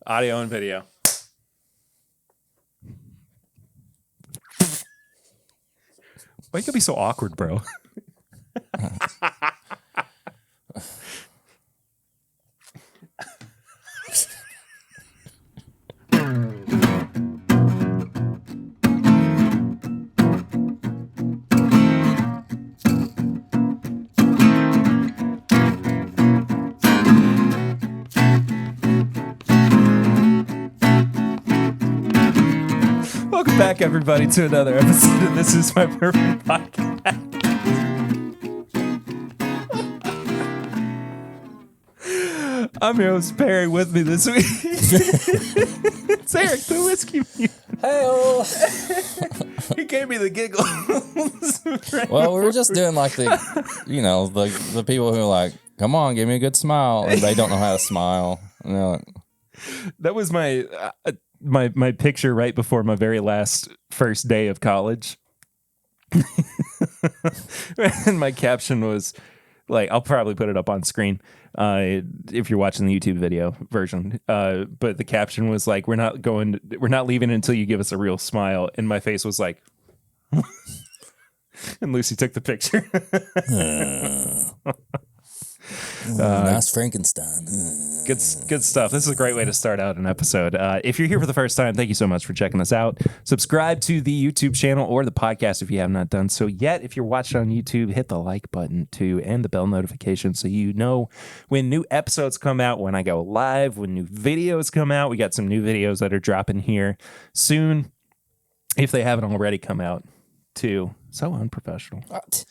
Audio and video. Why you gotta be so awkward, bro? Welcome back, everybody, to another episode of This Is My Bourbon Podcast. I'm your host, Perry. With me this week, it's Eric, the whiskey mute. Hey-o. He gave me the giggles. Right Well, we were just doing like the people who are like, come on, give me a good smile. And they don't know how to smile. And they're like, that was my my picture right before my very last first day of college. And my caption was like, I'll probably put it up on screen if you're watching the YouTube video version. But the caption was like, we're not leaving until you give us a real smile. And my face was like, and Lucy took the picture. nice Frankenstein. Good stuff. This is a great way to start out an episode. If you're here for the first time, thank you so much for checking us out. Subscribe to the YouTube channel or the podcast if you have not done so yet. If you're watching on YouTube, hit the like button too and the bell notification so you know when new episodes come out, when I go live, when new videos come out. We got some new videos that are dropping here soon, if they haven't already come out too. So unprofessional. What?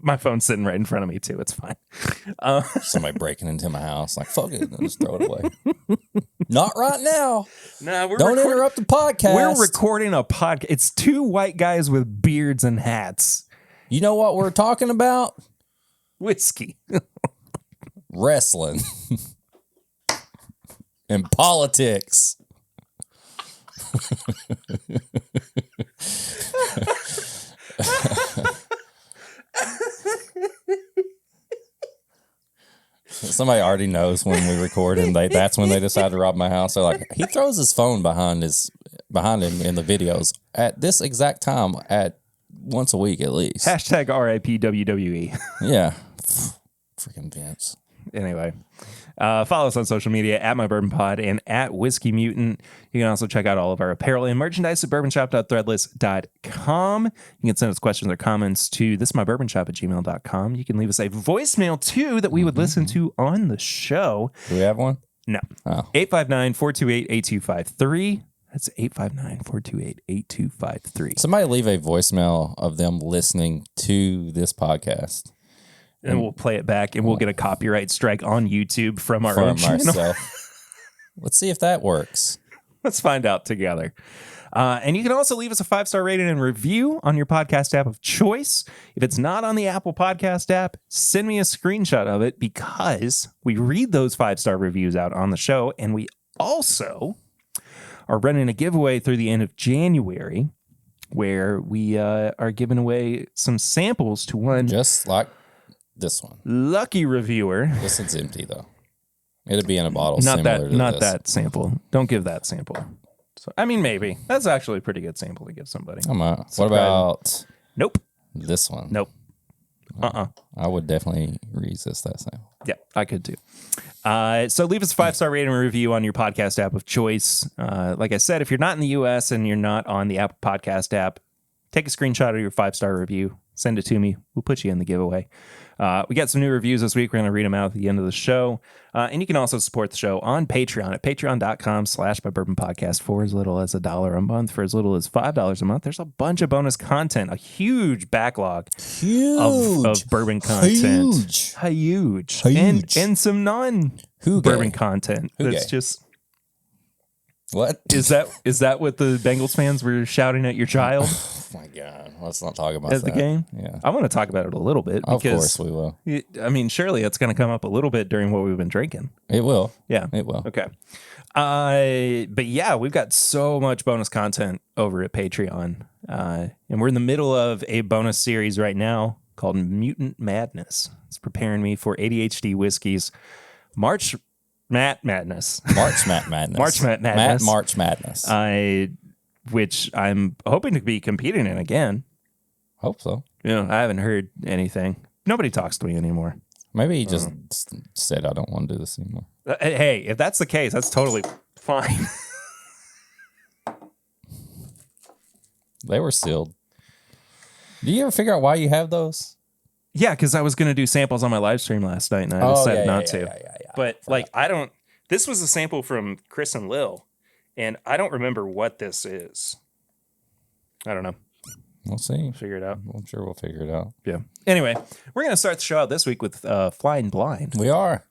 My phone's sitting right in front of me, too. It's fine. Somebody breaking into my house. Like, fuck it. I'll just throw it away. Not right now. Nah, Don't interrupt the podcast. We're recording a podcast. It's two white guys with beards and hats. You know what we're talking about? Whiskey. Wrestling. And politics. Somebody already knows when we record, and that's when they decide to rob my house. They're like, he throws his phone behind him in the videos at this exact time at once a week at least. Hashtag RIP WWE. Yeah. Freaking Vince. Anyway, follow us on social media at My Bourbon Pod and at Whiskey Mutant. You can also check out all of our apparel and merchandise at bourbonshop.threadless.com. You can send us questions or comments to thismybourbonshop@gmail.com. You can leave us a voicemail too that we would listen to on the show. Do we have one? No. Oh. 859-428-8253. That's 859-428-8253. Somebody leave a voicemail of them listening to this podcast. And we'll play it back, and we'll get a copyright strike on YouTube from our own channel. Let's see if that works. Let's find out together. And you can also leave us a 5-star rating and review on your podcast app of choice. If it's not on the Apple Podcast app, send me a screenshot of it, because we read those 5-star reviews out on the show. And we also are running a giveaway through the end of January where we are giving away some samples to one. Just like this one. Lucky reviewer. This one's empty, though. It'd be in a bottle Not similar to Not this. that sample. Don't give that sample. So, I mean, maybe. That's actually a pretty good sample to give somebody. What about Nope. this one? Nope. I would definitely resist that sample. Yeah, I could too. So leave us a 5-star rating and review on your podcast app of choice. Like I said, if you're not in the U.S. and you're not on the Apple Podcast app, take a screenshot of your 5-star review. Send it to me. We'll put you in the giveaway. We got some new reviews this week. We're going to read them out at the end of the show. And you can also support the show on Patreon at patreon.com/mybourbonpodcast for as little as $1 a month, for as little as $5 a month. There's a bunch of bonus content, a huge backlog of bourbon content. Huge. And some non-bourbon content. That's just... What? Is that what the Bengals fans were shouting at your child? Oh my God. Let's not talk about As that. the game? Yeah. I want to talk about it a little bit. Of course we will. I mean, surely it's going to come up a little bit during what we've been drinking. It will. Yeah. It will. Okay. But yeah, we've got so much bonus content over at Patreon. And we're in the middle of a bonus series right now called Mutant Madness. It's preparing me for ADHD Whiskey's March Matt Madness. March Madness. March Madness. March Madness. Which I'm hoping to be competing in again. Hope so. I haven't heard anything. Nobody talks to me anymore. Maybe he just said, I don't want to do this anymore. Hey, if that's the case, that's totally fine. They were sealed. Do you ever figure out why you have those? Yeah, because I was going to do samples on my live stream last night, and I decided not to. But, this was a sample from Chris and Lil, and I don't remember what this is. I don't know. We'll see. Figure it out. I'm sure we'll figure it out. Yeah. Anyway, we're going to start the show out this week with Flying Blind. We are.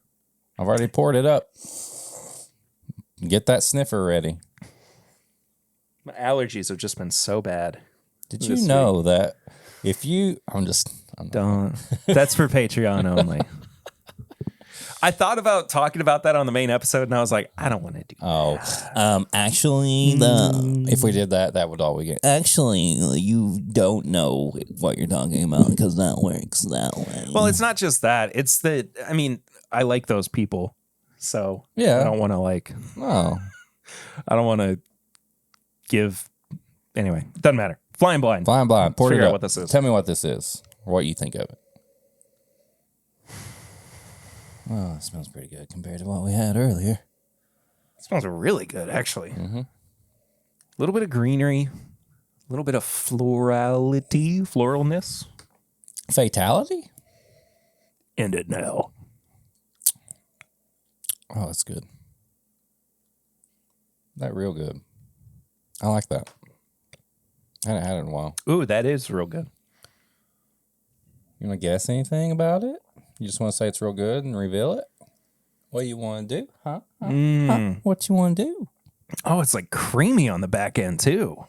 I've already poured it up. Get that sniffer ready. My allergies have just been so bad. Did you know that if you... Don't. That's for Patreon only. I thought about talking about that on the main episode, and I was like, I don't want to do that. Actually, if we did that, that would all we get. Actually, you don't know what you're talking about because that works that way. Well, it's not just that. It's that, I like those people. So yeah. I don't want to No. I don't want to give. Anyway, doesn't matter. Flying Blind. Flying Blind. Pour it up. What this is. Tell me what this is or what you think of it. Oh, it smells pretty good compared to what we had earlier. It smells really good, actually. Mm-hmm. A little bit of greenery, a little bit of floralness. Fatality? End it now. Oh, that's good. That real good. I like that. I haven't had it in a while. Ooh, that is real good. You want to guess anything about it? You just want to say it's real good and reveal it? What you want to do? Huh? What you want to do? Oh, it's like creamy on the back end, too.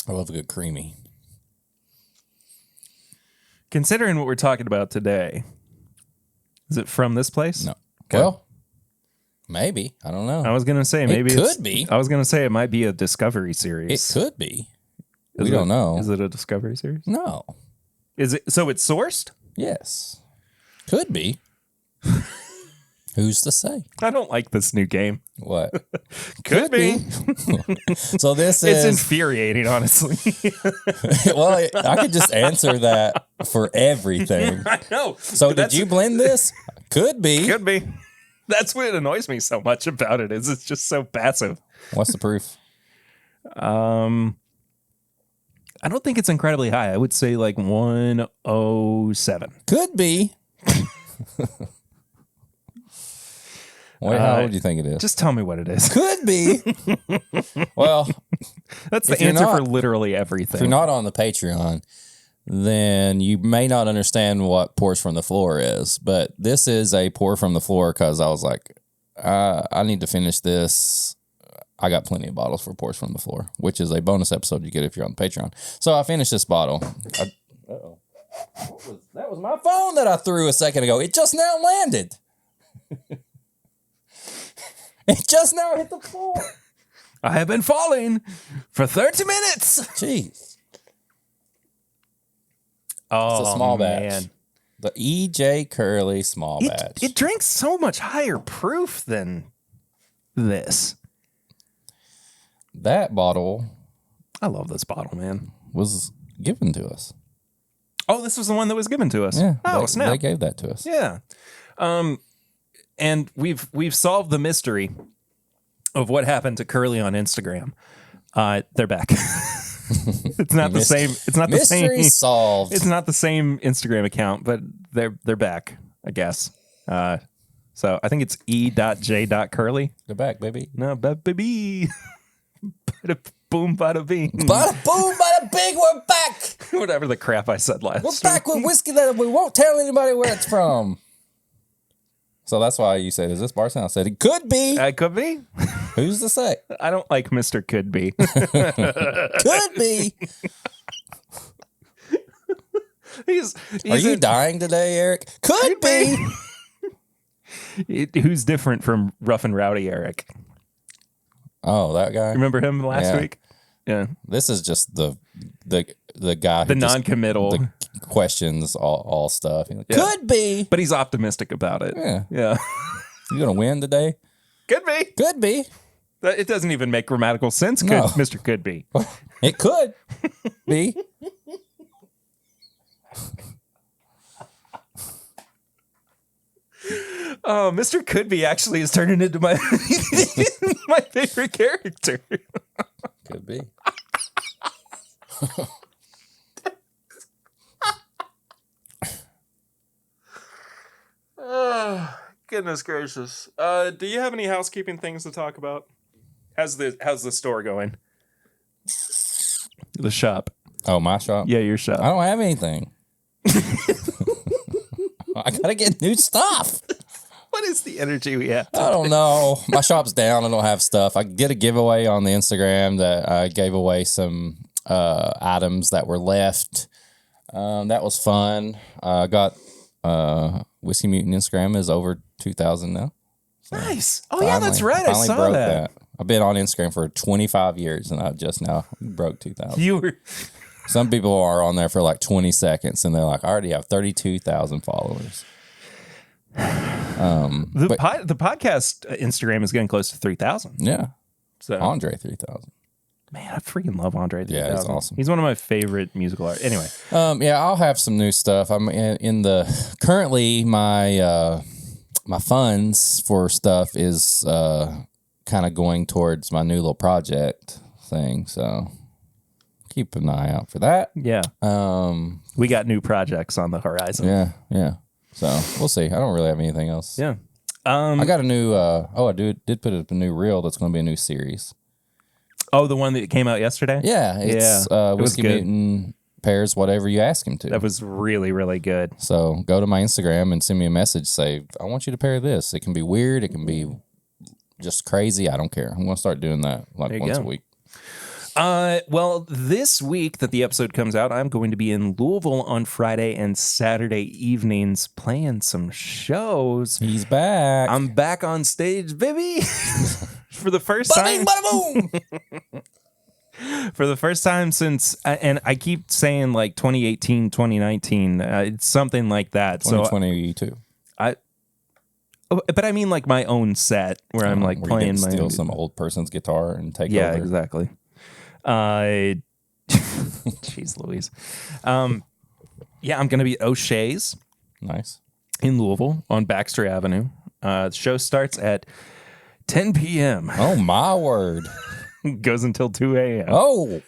I love a good creamy. Considering what we're talking about today, is it from this place? No. Okay. Well, maybe. I don't know. I was going to say maybe it could be. I was going to say it might be a Discovery series. It could be. We don't know. Is it a Discovery series? No. Is it? So it's sourced? Yes. Could be. Who's to say? I don't like this new game. What? Could be. So this It's is infuriating, honestly. well, I could just answer that for everything. I know. So did you blend this? Could be. Could be. That's what annoys me so much about it. Is it's just so passive. What's the proof? I don't think it's incredibly high. I would say like 107. Could be. How would you think it is? Just tell me what it is. Could be. Well, that's the answer for literally everything. If you're not on the Patreon, then you may not understand what pours from the floor is. But this is a pour from the floor because I was like, I need to finish this. I got plenty of bottles for pours from the floor, which is a bonus episode you get if you're on the Patreon. So I finished this bottle. Uh-oh. That was my phone that I threw a second ago. It just now landed. It just now hit the floor. I have been falling for 30 minutes. Jeez. Oh, it's a small batch. Man. The E.J. Curley small batch. It drinks so much higher proof than this. That bottle. I love this bottle, man. Was given to us. Oh, this was the one that was given to us. Yeah. Oh, snap. They gave that to us. Yeah. And we've solved the mystery of what happened to Curly on Instagram. They're back. It's not the same. It's not the same. Mystery solved. It's not the same Instagram account, but they're back, I guess. So I think it's e.j.curly. They're back, baby. No, baby. Bada boom, bada bing. Bada boom, bada bing. We're back. Whatever the crap I said last. We're back with whiskey that we won't tell anybody where it's from. So that's why you said, "Is this Bardstown?" I said, "It could be." It could be. Who's to say? I don't like Mr. Could Be. Could be. He's Are you dying today, Eric? Could be. Who's different from Rough and Rowdy Eric? Oh, that guy. Remember him last week? Yeah. This is just the guy. The who just- non-committal. The questions, all stuff. Like, could be. But he's optimistic about it. Yeah. Yeah. You gonna win today? Could be. Could be. It doesn't even make grammatical sense. No. Mr. Could be. It could be. Oh, Mr. Could be actually is turning into my my favorite character. Could be. Oh, goodness gracious. Do you have any housekeeping things to talk about? How's the store going? The shop. Oh, my shop? Yeah, your shop. I don't have anything. I gotta get new stuff. What is the energy we have? I don't know. My shop's down. I don't have stuff. I did a giveaway on the Instagram that I gave away some items that were left. That was fun. I got Whiskey Mutant Instagram is over 2,000 now. So nice. Oh, yeah, that's right. I saw broke that. I've been on Instagram for 25 years, and I just now broke 2,000. You were... Some people are on there for like 20 seconds, and they're like, I already have 32,000 followers. The podcast Instagram is getting close to 3,000. Yeah. So Andre 3,000. Man, I freaking love Andre 3000. Yeah, he's awesome. He's one of my favorite musical artists. Anyway. Yeah, I'll have some new stuff. I'm in the currently my my funds for stuff is kind of going towards my new little project thing. So keep an eye out for that. Yeah. We got new projects on the horizon. Yeah. So we'll see. I don't really have anything else. Yeah. I got a new. I did put up a new reel. That's going to be a new series. Oh, the one that came out yesterday? Yeah, it's Whiskey Mutant pairs whatever you ask him to. That was really, really good. So go to my Instagram and send me a message. Say, I want you to pair this. It can be weird. It can be just crazy. I don't care. I'm going to start doing that like once a week. Well, this week that the episode comes out, I'm going to be in Louisville on Friday and Saturday evenings playing some shows. He's back. I'm back on stage, baby. For the first time. Bada boom. For the first time since, and I keep saying like 2018, 2019, it's something like that. 2022. But I mean like my own set where I'm like playing my steal own. some old person's guitar and take over. Yeah, exactly. Jeez Louise. Yeah, I'm going to be at O'Shea's. Nice. In Louisville on Baxter Avenue. The show starts at 10 p.m. Oh, my word. Goes until 2 a.m. Oh.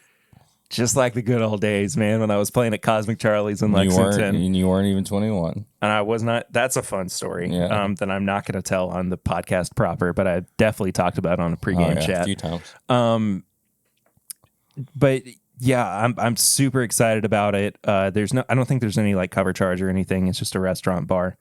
Just like the good old days, man, when I was playing at Cosmic Charlie's in Lexington. You weren't even 21. And I was not. That's a fun story that I'm not going to tell on the podcast proper, but I definitely talked about on a pregame chat. A few times. But yeah, I'm super excited about it. I don't think there's any like cover charge or anything. It's just a restaurant bar.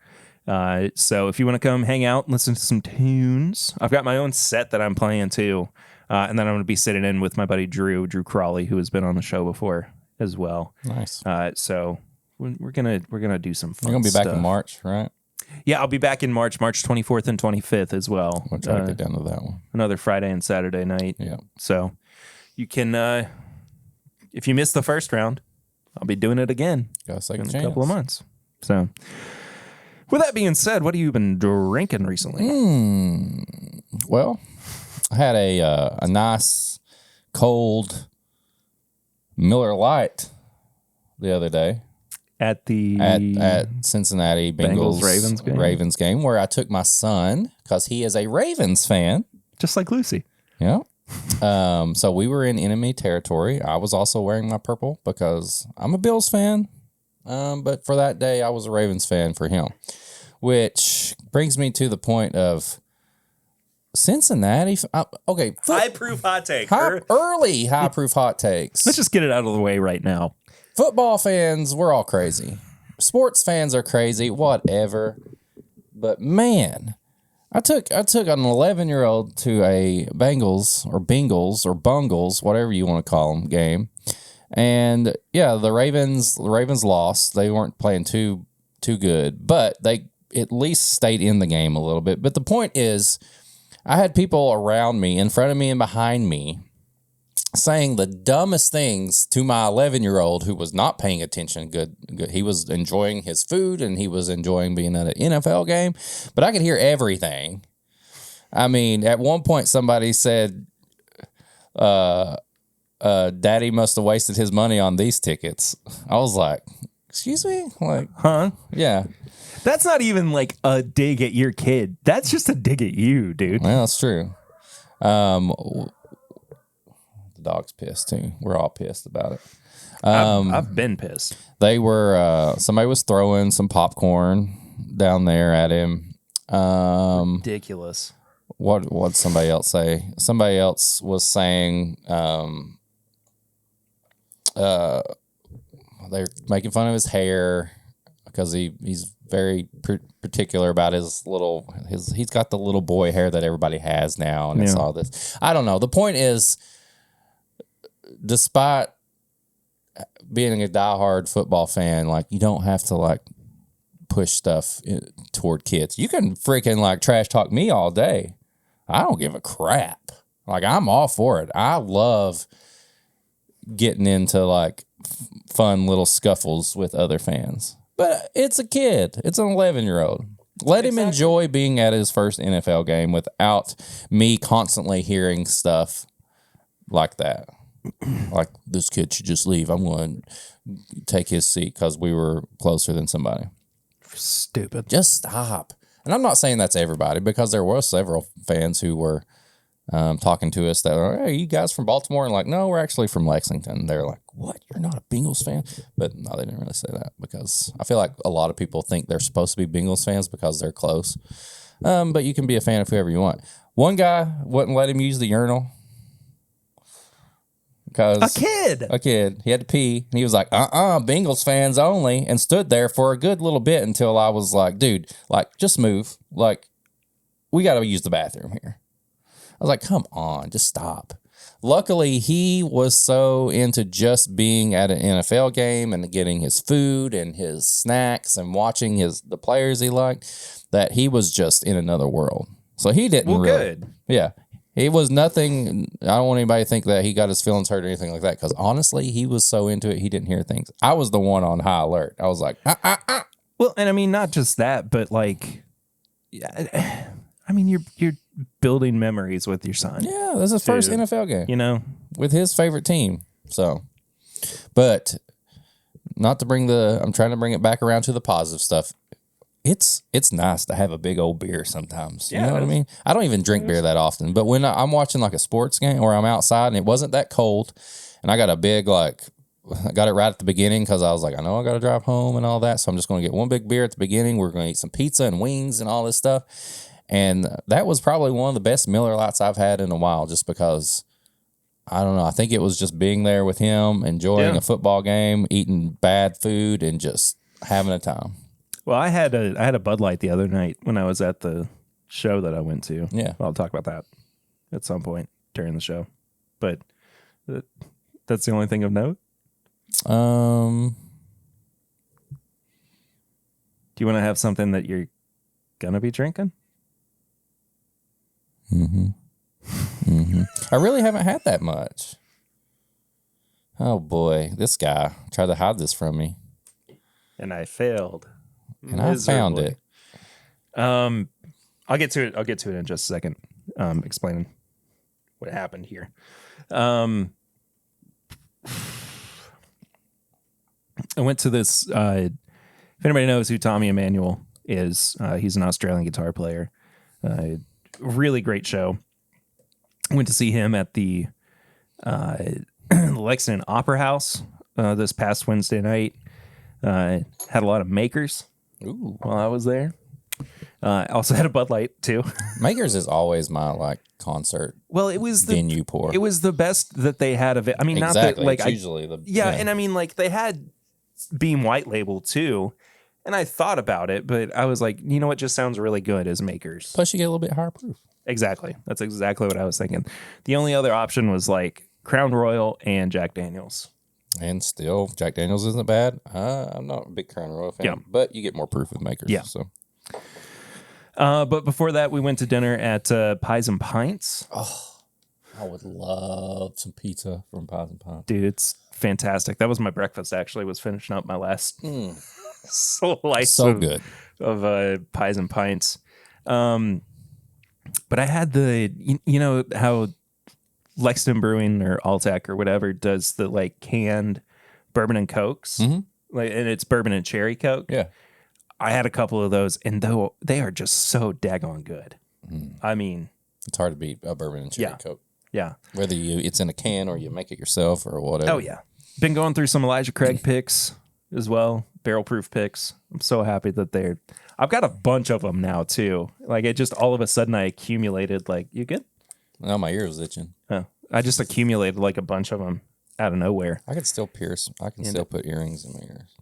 So if you want to come hang out and listen to some tunes, I've got my own set that I'm playing too. And then I'm going to be sitting in with my buddy Drew Crawley, who has been on the show before as well. Nice. So we're gonna do some fun. You're gonna be stuff. back in March, right? Yeah, I'll be back in March 24th and 25th as well. We'll try to get down to that one. Another Friday and Saturday night. Yeah. So you can, if you missed the first round, I'll be doing it again Got a second in chance. a couple of months. So with that being said, what have you been drinking recently? Well, I had a nice cold Miller Lite the other day At the at Cincinnati Bengals Ravens game where I took my son because he is a Ravens fan. Just like Lucy. Yeah. So we were in enemy territory. I was also wearing my purple because I'm a Bills fan. But for that day, I was a Ravens fan for him, which brings me to the point of Cincinnati. Okay. High-proof hot take. Early high-proof hot takes. Let's just get it out of the way right now. Football fans, we're all crazy. Sports fans are crazy, whatever. But man, I took an 11-year-old to a Bengals or Bungles, whatever you want to call them, game. And yeah, the Ravens lost. They weren't playing too good, but they at least stayed in the game a little bit. But the point is, I had people around me, in front of me and behind me, saying the dumbest things to my 11-year-old who was not paying attention. Good. He was enjoying his food and he was enjoying being at an NFL game, but I could hear everything. I mean, at one point somebody said, Daddy must have wasted his money on these tickets. I was like, excuse me? Like, Huh? yeah. That's not even like a dig at your kid. That's just a dig at you, dude. Well, that's true. The dog's pissed too. We're all pissed about it. I've been pissed. They were, somebody was throwing some popcorn down there at him. Ridiculous. What'd somebody else say? Somebody else was saying, they're making fun of his hair because he's very particular about his he's got the little boy hair that everybody has now, and it's all this. I don't know. The point is, despite being a diehard football fan, like, you don't have to like push stuff toward kids. You can freaking like trash talk me all day. I don't give a crap. Like, I'm all for it. I love getting into like fun little scuffles with other fans. But it's a kid. It's an 11-year-old. Let him enjoy being at his first NFL game without me constantly hearing stuff like that. Like, this kid should just leave. I'm going to take his seat because we were closer than somebody. Stupid. Just stop. And I'm not saying that's everybody, because there were several fans who were talking to us that are, hey, you guys from Baltimore? And like, no, we're actually from Lexington. They're like, what? You're not a Bengals fan? But no, they didn't really say that, because I feel like a lot of people think they're supposed to be Bengals fans because they're close. But you can be a fan of whoever you want. One guy wouldn't let him use the urinal. Because a kid, he had to pee, and he was like, Bengals fans only, and stood there for a good little bit until I was like, dude, like, just move. Like, we got to use the bathroom here. I was like, come on, just stop. Luckily, he was so into just being at an NFL game and getting his food and his snacks and watching the players he liked, that he was just in another world. So he didn't good. Yeah. It was nothing. I don't want anybody to think that he got his feelings hurt or anything like that, because honestly, he was so into it, he didn't hear things. I was the one on high alert. I was like, Well, and I mean, not just that, but like, I mean, you're building memories with your son. Yeah, that's his first NFL game. You know, with his favorite team. So, but not to bring I'm trying to bring it back around to the positive stuff. It's nice to have a big old beer sometimes. You know what I mean? I don't even drink beer that often, but when I'm watching like a sports game or I'm outside and it wasn't that cold, and I got a big, like, I got it right at the beginning because I was like, I know I got to drive home and all that, so I'm just going to get one big beer at the beginning. We're going to eat some pizza and wings and all this stuff. And that was probably one of the best Miller Lights I've had in a while, just because, I don't know, I think it was just being there with him, enjoying a football game, eating bad food, and just having a time. Well, I had a Bud Light the other night when I was at the show that I went to. Yeah. I'll talk about that at some point during the show. But that's the only thing of note. Do you want to have something that you're going to be drinking? I really haven't had that much. Oh, boy. This guy tried to hide this from me. And I failed. And I found it. I'll get to it in just a second. Explaining what happened here. I went to this. If anybody knows who Tommy Emmanuel is, he's an Australian guitar player. Really great show. I went to see him at the Lexington Opera House this past Wednesday night. Had a lot of makers. Ooh. While I was there. I also had a Bud Light too. Makers is always my like concert. Well, it was venue pour. It was the best that they had of it. I mean, exactly. Not that like it's usually the and I mean, like, they had Beam White Label too, and I thought about it, but I was like, you know what, just sounds really good as Makers. Plus, you get a little bit higher proof. Exactly. That's exactly what I was thinking. The only other option was like Crown Royal and Jack Daniels. And still, Jack Daniels isn't bad. I'm not a big Crown Royal fan, but you get more proof with Makers. Yeah. So. But before that, we went to dinner at Pies and Pints. Oh, I would love some pizza from Pies and Pints. Dude, it's fantastic. That was my breakfast, actually, was finishing up my last slice good. of Pies and Pints. But I had you know how Lexington Brewing or Alltech or whatever does the like canned bourbon and cokes, like, and it's bourbon and cherry coke. Yeah. I had a couple of those, and though they are just so daggone good. I mean, it's hard to beat a bourbon and cherry coke. Yeah. Whether it's in a can or you make it yourself or whatever. Oh yeah. Been going through some Elijah Craig picks as well, barrel proof picks. I'm so happy that I've got a bunch of them now too. Like it just all of a sudden I accumulated like, you good? Now my ear was itching. Oh, I just accumulated like a bunch of them out of nowhere. I can still still put earrings in my ears.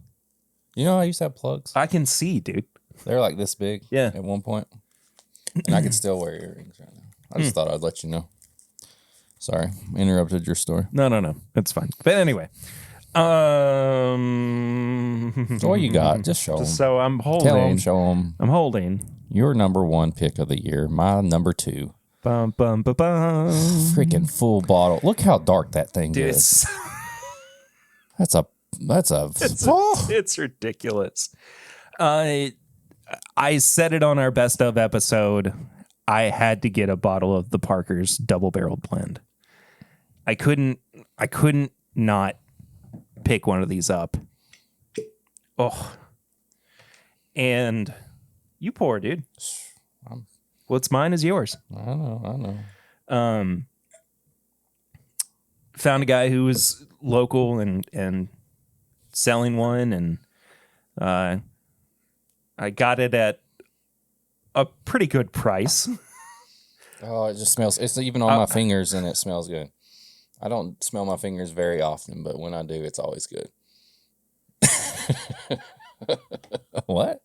You know, I used to have plugs. I can see, dude. They're like this big. Yeah. At one point, and I can still wear earrings right now. I just thought I'd let you know. Sorry, interrupted your story. No, it's fine. But anyway, So what you got? Just show them. So I'm holding. Tell them, show them. I'm holding Your number one pick of the year. My number two. Bum, bum, bum, bum. Freaking full bottle. Look how dark that thing Dude, is. That's it's ridiculous. I said it on our best of episode. I had to get a bottle of the Parker's double barreled blend. I couldn't not pick one of these up. Oh, and you pour, dude. What's mine is yours. I know. Found a guy who was local and selling one, and I got it at a pretty good price. Oh, it just smells. It's even on my fingers, and it smells good. I don't smell my fingers very often, but when I do, it's always good. What?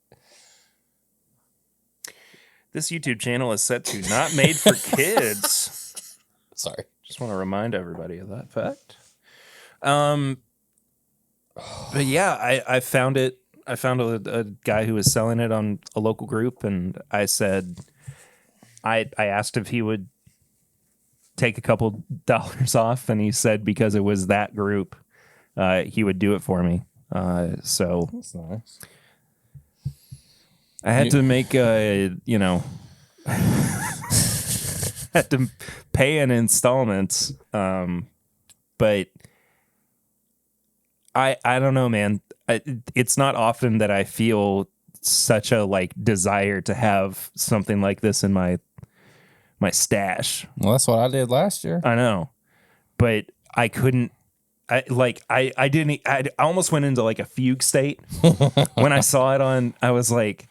This YouTube channel is set to not made for kids. Sorry. Just want to remind everybody of that fact. But yeah, I found it. I found a guy who was selling it on a local group, and I said, I asked if he would take a couple dollars off, and he said because it was that group, he would do it for me. So that's nice. I had to make had to pay in installments. But I don't know, man. It's not often that I feel such a like desire to have something like this in my stash. Well, that's what I did last year. I know, but I couldn't. I almost went into like a fugue state when I saw it on. I was like,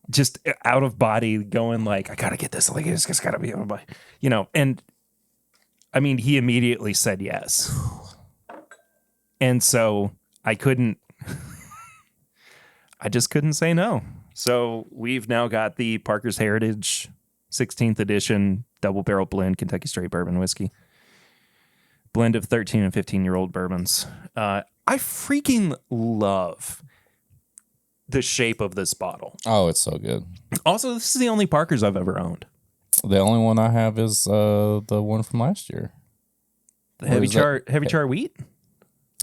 just out of body, going like, I gotta get this. Like, it's just gotta be able to buy, And I mean, he immediately said yes, and so I couldn't. I just couldn't say no. So we've now got the Parker's Heritage 16th edition double barrel blend Kentucky straight bourbon whiskey. Blend of 13 and 15-year-old bourbons. I freaking love the shape of this bottle. Oh, it's so good. Also, this is the only Parker's I've ever owned. The only one I have is the one from last year. The Heavy Char Wheat?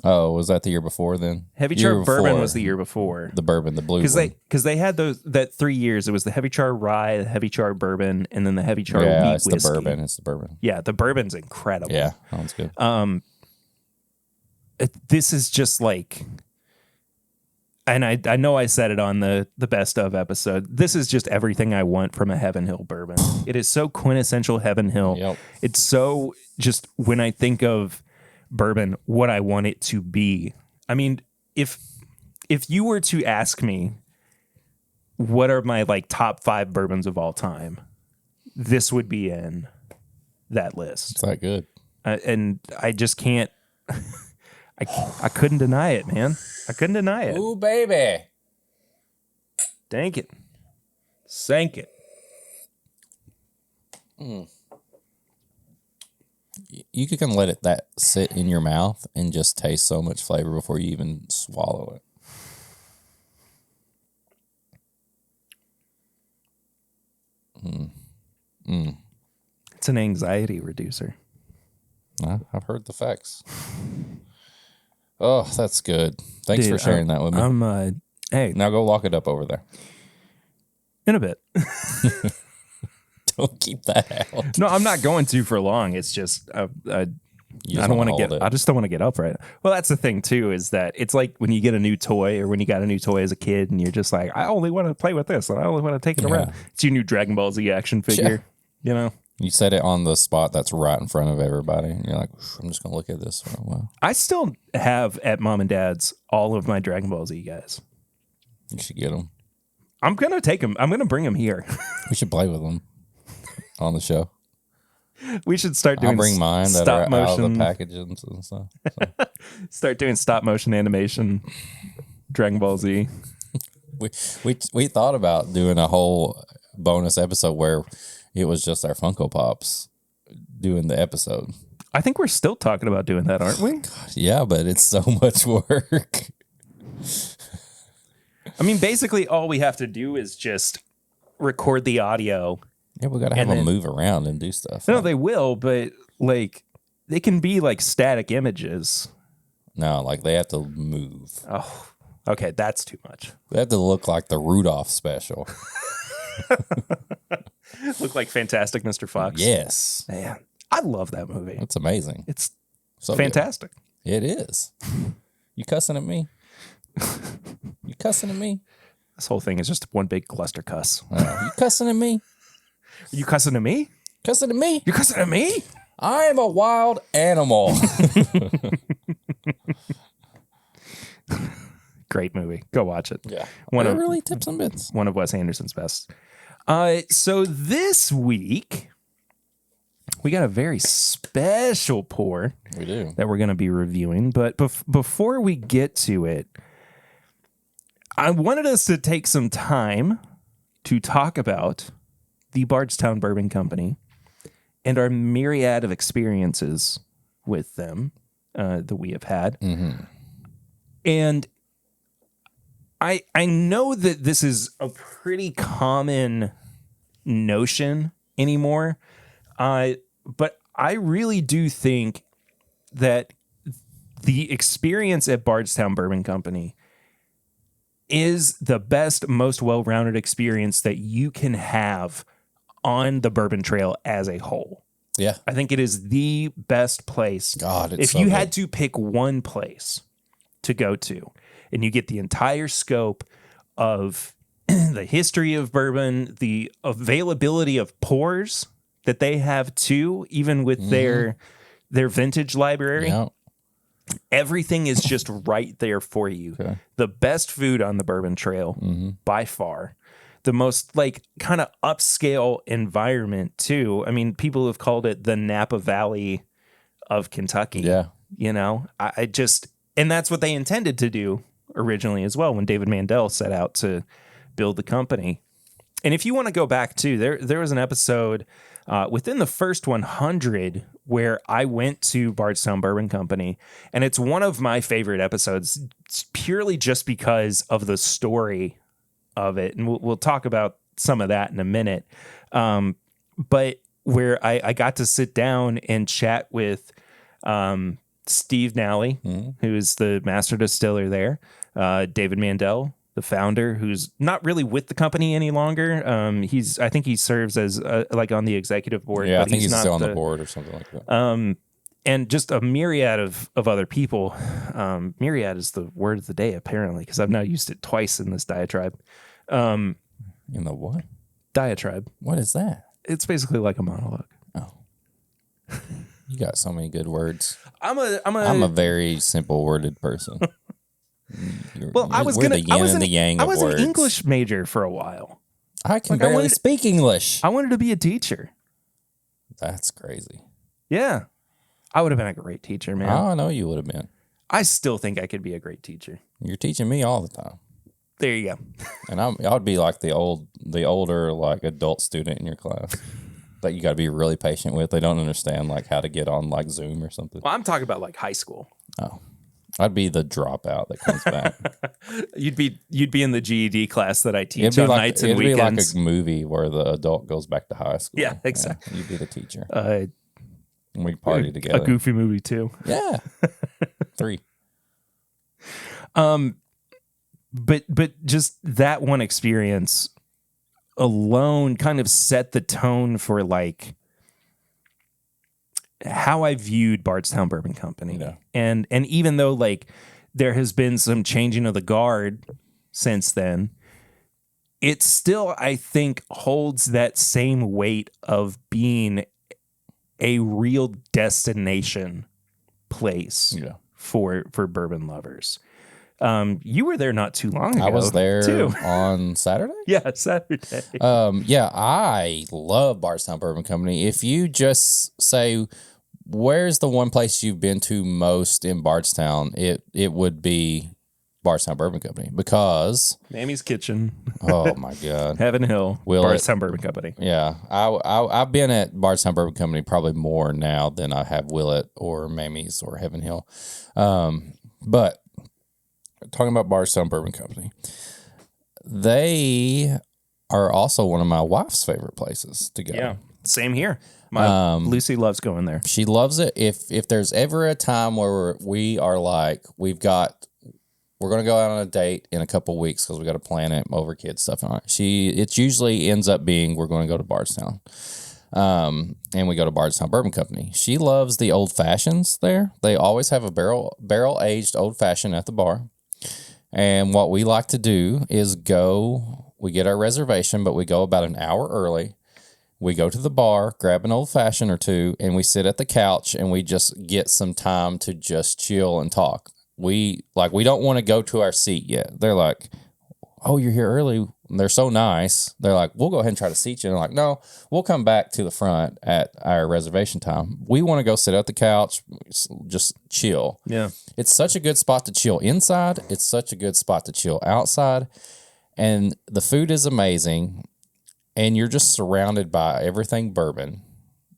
Oh, was that the year before then? Heavy Char Bourbon was the year before. The bourbon, the blue one. Because they had that 3 years. It was the Heavy Char Rye, the Heavy Char Bourbon, and then the Heavy Char Wheat whiskey. It's the bourbon. Yeah, the bourbon's incredible. Yeah, sounds good. This is just like, and I know I said it on the best of episode. This is just everything I want from a Heaven Hill bourbon. It is so quintessential Heaven Hill. Yep. It's so just when I think of bourbon, what I want it to be. I mean, if you were to ask me what are my like top 5 bourbons of all time, this would be in that list. It's that good. And I just can't. I couldn't deny it, man. I couldn't deny it. Ooh, baby. Dank it. Sank it. You can let that sit in your mouth and just taste so much flavor before you even swallow it. It's an anxiety reducer. I've heard the facts. Oh, that's good. Thanks for sharing that with me. Hey, now go lock it up over there. in a bit. Don't keep that out. No, I'm not going to for long. It's just I don't want to get. I just don't want to get up right. Well, that's the thing too. Is that it's like when you get a new toy, or when you got a new toy as a kid, and you're just like, I only want to play with this, and I only want to take it around. It's your new Dragon Ball Z action figure. You know. You set it on the spot that's right in front of everybody, and you're like, I'm just gonna look at this for a while. I still have at Mom and Dad's all of my Dragon Ball Z guys. You should get them. I'm gonna take them. I'm gonna bring them here. We should play with them on the show. We should start doing. I'll bring mine that are out of the packages and stuff. So. Start doing stop motion animation, Dragon Ball Z. We thought about doing a whole bonus episode where it was just our Funko Pops doing the episode. I think we're still talking about doing that, aren't we? God, yeah, but it's so much work. I mean, basically, all we have to do is just record the audio. Yeah, we got to have them move around and do stuff. No, they will, but like they can be like static images. No, like they have to move. Oh, okay, that's too much. They have to look like the Rudolph special. Look like Fantastic Mr. Fox. Yes. Man, I love that movie. It's amazing. It's so fantastic. Good. It is. You cussing at me? You cussing at me? This whole thing is just one big cluster cuss. You cussing at me? Are you cussing at me? Cussing at me? You cussing at me? I am a wild animal. Great movie. Go watch it. Yeah. Really tips and bits. One of Wes Anderson's best. So this week, we got a very special pour. We do. That we're going to be reviewing. But before we get to it, I wanted us to take some time to talk about the Bardstown Bourbon Company and our myriad of experiences with them that we have had. Mm-hmm. And I know that this is a pretty common notion anymore, but I really do think that the experience at Bardstown Bourbon Company is the best, most well-rounded experience that you can have on the bourbon trail as a whole. Yeah. I think it is the best place. God, it's if you had to pick one place to go to, and you get the entire scope of the history of bourbon, the availability of pours that they have too, even with their vintage library. Yeah. Everything is just right there for you. Okay. The best food on the bourbon trail by far. The most like kind of upscale environment too. I mean, people have called it the Napa Valley of Kentucky. Yeah. You know, I just, and that's what they intended to do originally as well when David Mandel set out to build the company. And if you want to go back to, there was an episode within the first 100 where I went to Bardstown Bourbon Company, and it's one of my favorite episodes purely just because of the story of it. And we'll talk about some of that in a minute. But where I got to sit down and chat with Steve Nally, who's the master distiller there, David Mandel, the founder, who's not really with the company any longer. I think he serves as like on the executive board. Yeah, but I think he's not still on the board or something like that. And just a myriad of other people. Myriad is the word of the day, apparently, because I've now used it twice in this diatribe. In the what? Diatribe. What is that? It's basically like a monologue. Oh. You got so many good words. I'm a very simple worded person. I was an words. English major for a while. I can barely speak English. I wanted to be a teacher. That's crazy. Yeah. I would have been a great teacher, man. I know you would have been. I still think I could be a great teacher. You're teaching me all the time. There you go. And I'd be like the older like adult student in your class that you got to be really patient with. They don't understand like how to get on like Zoom or something. Well, I'm talking about like high school. Oh, I'd be the dropout that comes back. You'd be in the GED class that I teach on nights and weekends. It'd be like a movie where the adult goes back to high school. Yeah, exactly. Yeah, you'd be the teacher. And we party together. A goofy movie too. Yeah. 3. But just that one experience alone kind of set the tone for like how I viewed Bardstown Bourbon Company. Yeah. And even though like there has been some changing of the guard since then, it still, I think, holds that same weight of being a real destination place for bourbon lovers. You were there not too long ago. I was there too. on Saturday. Yeah, Saturday. I love Bardstown Bourbon Company. If you just say, where's the one place you've been to most in Bardstown, it would be Bardstown Bourbon Company, because Mammy's Kitchen. Oh my God, Heaven Hill, Bardstown Bourbon Company. Yeah, I've been at Bardstown Bourbon Company probably more now than I have Willett or Mammy's or Heaven Hill. But talking about Bardstown Bourbon Company, they are also one of my wife's favorite places to go. Yeah, same here. My Lucy loves going there. She loves it. If there's ever a time where we are like, we're going to go out on a date in a couple weeks because we got to plan it over kids stuff and all that. It usually ends up being we're going to go to Bardstown. And we go to Bardstown Bourbon Company. She loves the old fashions there. They always have a barrel aged old fashioned at the bar. And what we like to do is we get our reservation, but we go about an hour early. We go to the bar, grab an old fashioned or two, and we sit at the couch and we just get some time to just chill and talk. We don't want to go to our seat yet. They're like, oh, you're here early. And they're so nice. They're like, we'll go ahead and try to seat you. And they're like, no, we'll come back to the front at our reservation time. We want to go sit at the couch, just chill. Yeah. It's such a good spot to chill inside. It's such a good spot to chill outside. And the food is amazing. And you're just surrounded by everything bourbon.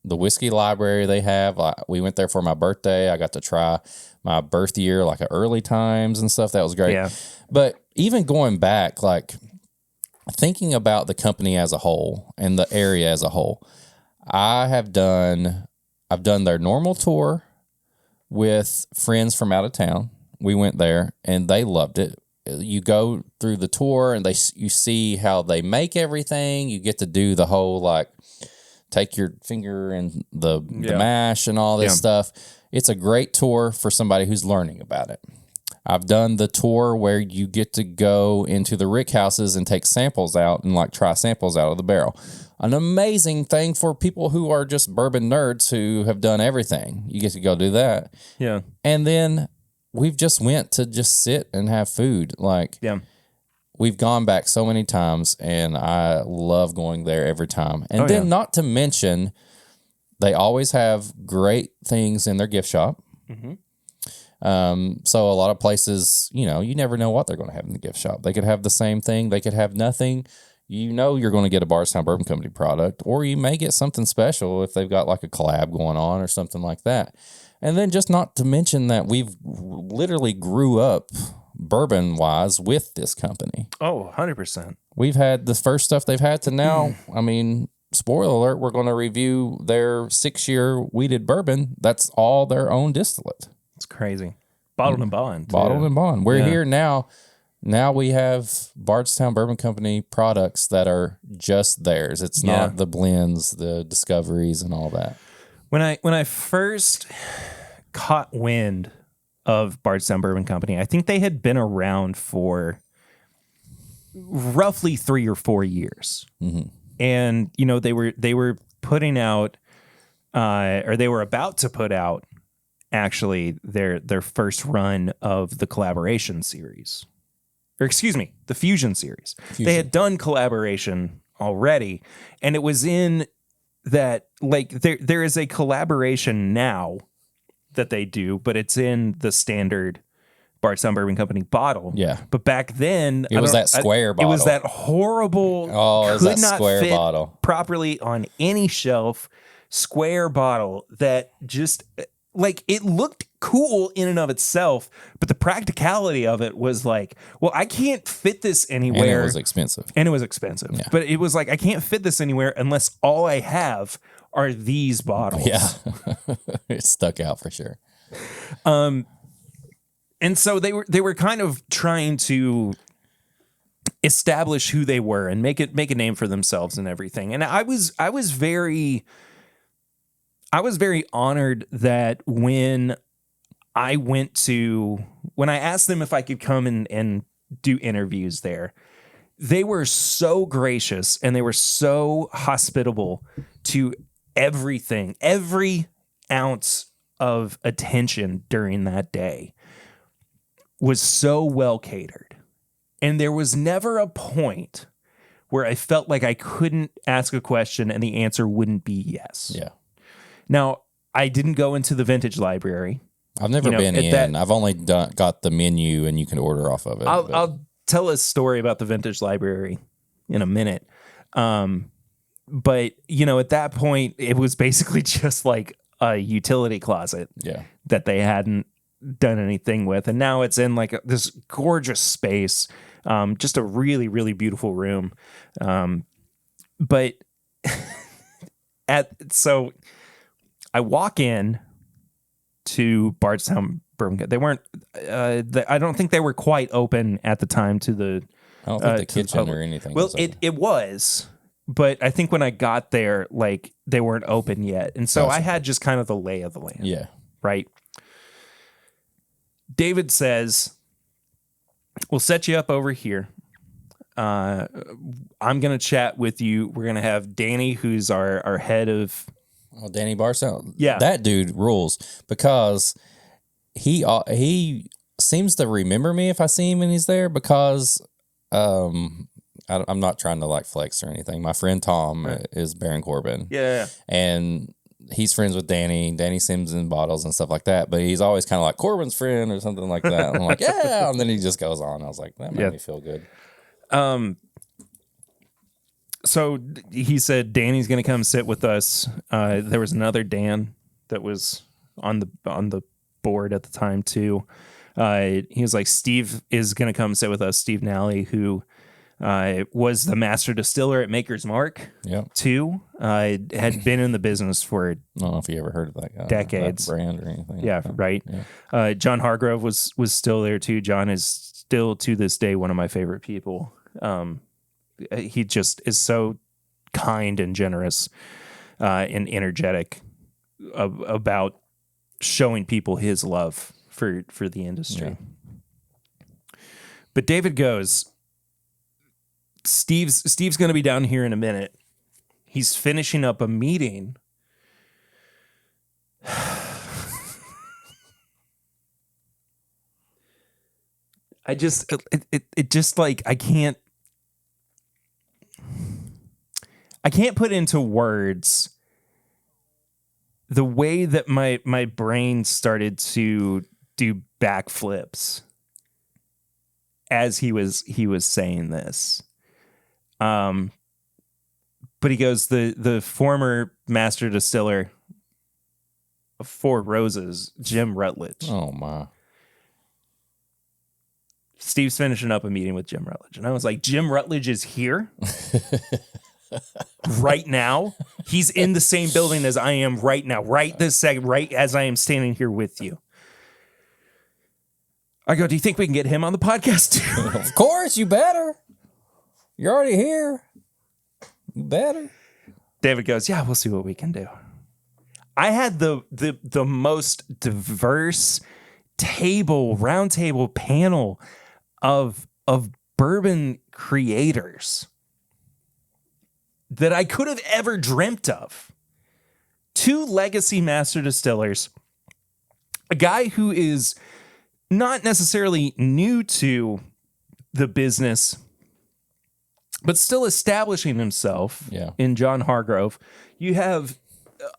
The whiskey library they have, we went there for my birthday. I got to try my birth year, like early times and stuff. That was great. Yeah. But even going back, like thinking about the company as a whole and the area as a whole, I've done their normal tour with friends from out of town. We went there and they loved it. You go through the tour and you see how they make everything. You get to do the whole like take your finger in the mash and all this stuff. It's a great tour for somebody who's learning about it. I've done the tour where you get to go into the rick houses and take samples out and like try samples out of the barrel. An amazing thing for people who are just bourbon nerds who have done everything. You get to go do that. Yeah. And then we've just went to just sit and have food. Like, we've gone back so many times and I love going there every time. And not to mention, they always have great things in their gift shop. Mm-hmm. So a lot of places, you never know what they're going to have in the gift shop. They could have the same thing. They could have nothing. You're going to get a Bardstown Bourbon Company product, or you may get something special if they've got like a collab going on or something like that. And then just not to mention that we've literally grew up bourbon-wise with this company. Oh, 100%. We've had the first stuff they've had to now. I mean, spoiler alert, we're going to review their 6-year wheated bourbon. That's all their own distillate. It's crazy. Bottled and bond. Bottled and bond. We're here now. Now we have Bardstown Bourbon Company products that are just theirs. It's not the blends, the discoveries, and all that. When I first caught wind of Bardstown Bourbon Company, I think they had been around for roughly 3 or 4 years. Mm-hmm. And, they were putting out, or they were about to put out, actually, their first run of the collaboration series. Or excuse me, the Fusion series. They had done collaboration already, and it was in that, like, there is a collaboration now that they do, but it's in the standard Bardstown Bourbon Company bottle. Yeah. But back then, it was that square bottle. It was that horrible, it was that square bottle properly on any shelf, square bottle that just, like, it looked cool in and of itself, but the practicality of it was like, well, I can't fit this anywhere. And it was expensive. Yeah. But it was like, I can't fit this anywhere unless all I have are these bottles. Yeah. It stuck out for sure. And so they were kind of trying to establish who they were and make a name for themselves and everything. And I was very honored that when I asked them if I could come and do interviews there, they were so gracious and they were so hospitable to everything, every ounce of attention during that day was so well catered. And there was never a point where I felt like I couldn't ask a question and the answer wouldn't be yes. Yeah. Now, I didn't go into the vintage library. I've never been in. I've only got the menu and you can order off of it. I'll tell a story about the vintage library in a minute. But, at that point, it was basically just like a utility closet that they hadn't done anything with. And now it's in like this gorgeous space, just a really, really beautiful room. But so I walk in to Bardstown Bourbon Company. They weren't, I don't think they were quite open at the time to the, I don't think the kitchen or anything. Well, it was, but I think when I got there, like they weren't open yet. And so I had just kind of the lay of the land. Yeah. Right. David says, we'll set you up over here. I'm going to chat with you. We're going to have Danny, who's our head of... Oh, Danny Bardstown. Yeah. That dude rules because he seems to remember me if I see him and he's there because I'm not trying to like flex or anything. My friend Tom is Baron Corbin. Yeah. And he's friends with Danny. Danny sends in bottles and stuff like that, but he's always kind of like Corbin's friend or something like that. And I'm like, yeah. And then he just goes on. I was like, that made me feel good. So he said Danny's going to come sit with us. There was another Dan that was on the board at the time too. He was like, Steve is going to come sit with us. Steve Nally, who was the master distiller at Maker's Mark too. Had been in the business for I don't know if you ever heard of that guy, decades, that brand or anything. Yeah, right. Yeah. John Hargrove was still there too. John is still to this day one of my favorite people. He just is so kind and generous and energetic about showing people his love for the industry. Yeah. But David goes, Steve's going to be down here in a minute. He's finishing up a meeting. I just like I can't put into words the way that my brain started to do backflips as he was saying this. But he goes, the former master distiller of Four Roses, Jim Rutledge. Oh my. Steve's finishing up a meeting with Jim Rutledge. And I was like, Jim Rutledge is here right now. He's in the same building as I am right now, right this second, right as I am standing here with you. I go, do you think we can get him on the podcast too? Of course, you better. You're already here. You better. David goes, yeah, we'll see what we can do. I had the most diverse round table panel of bourbon creators that I could have ever dreamt of. 2 legacy master distillers, a guy who is not necessarily new to the business, but still establishing himself in John Hargrove. You have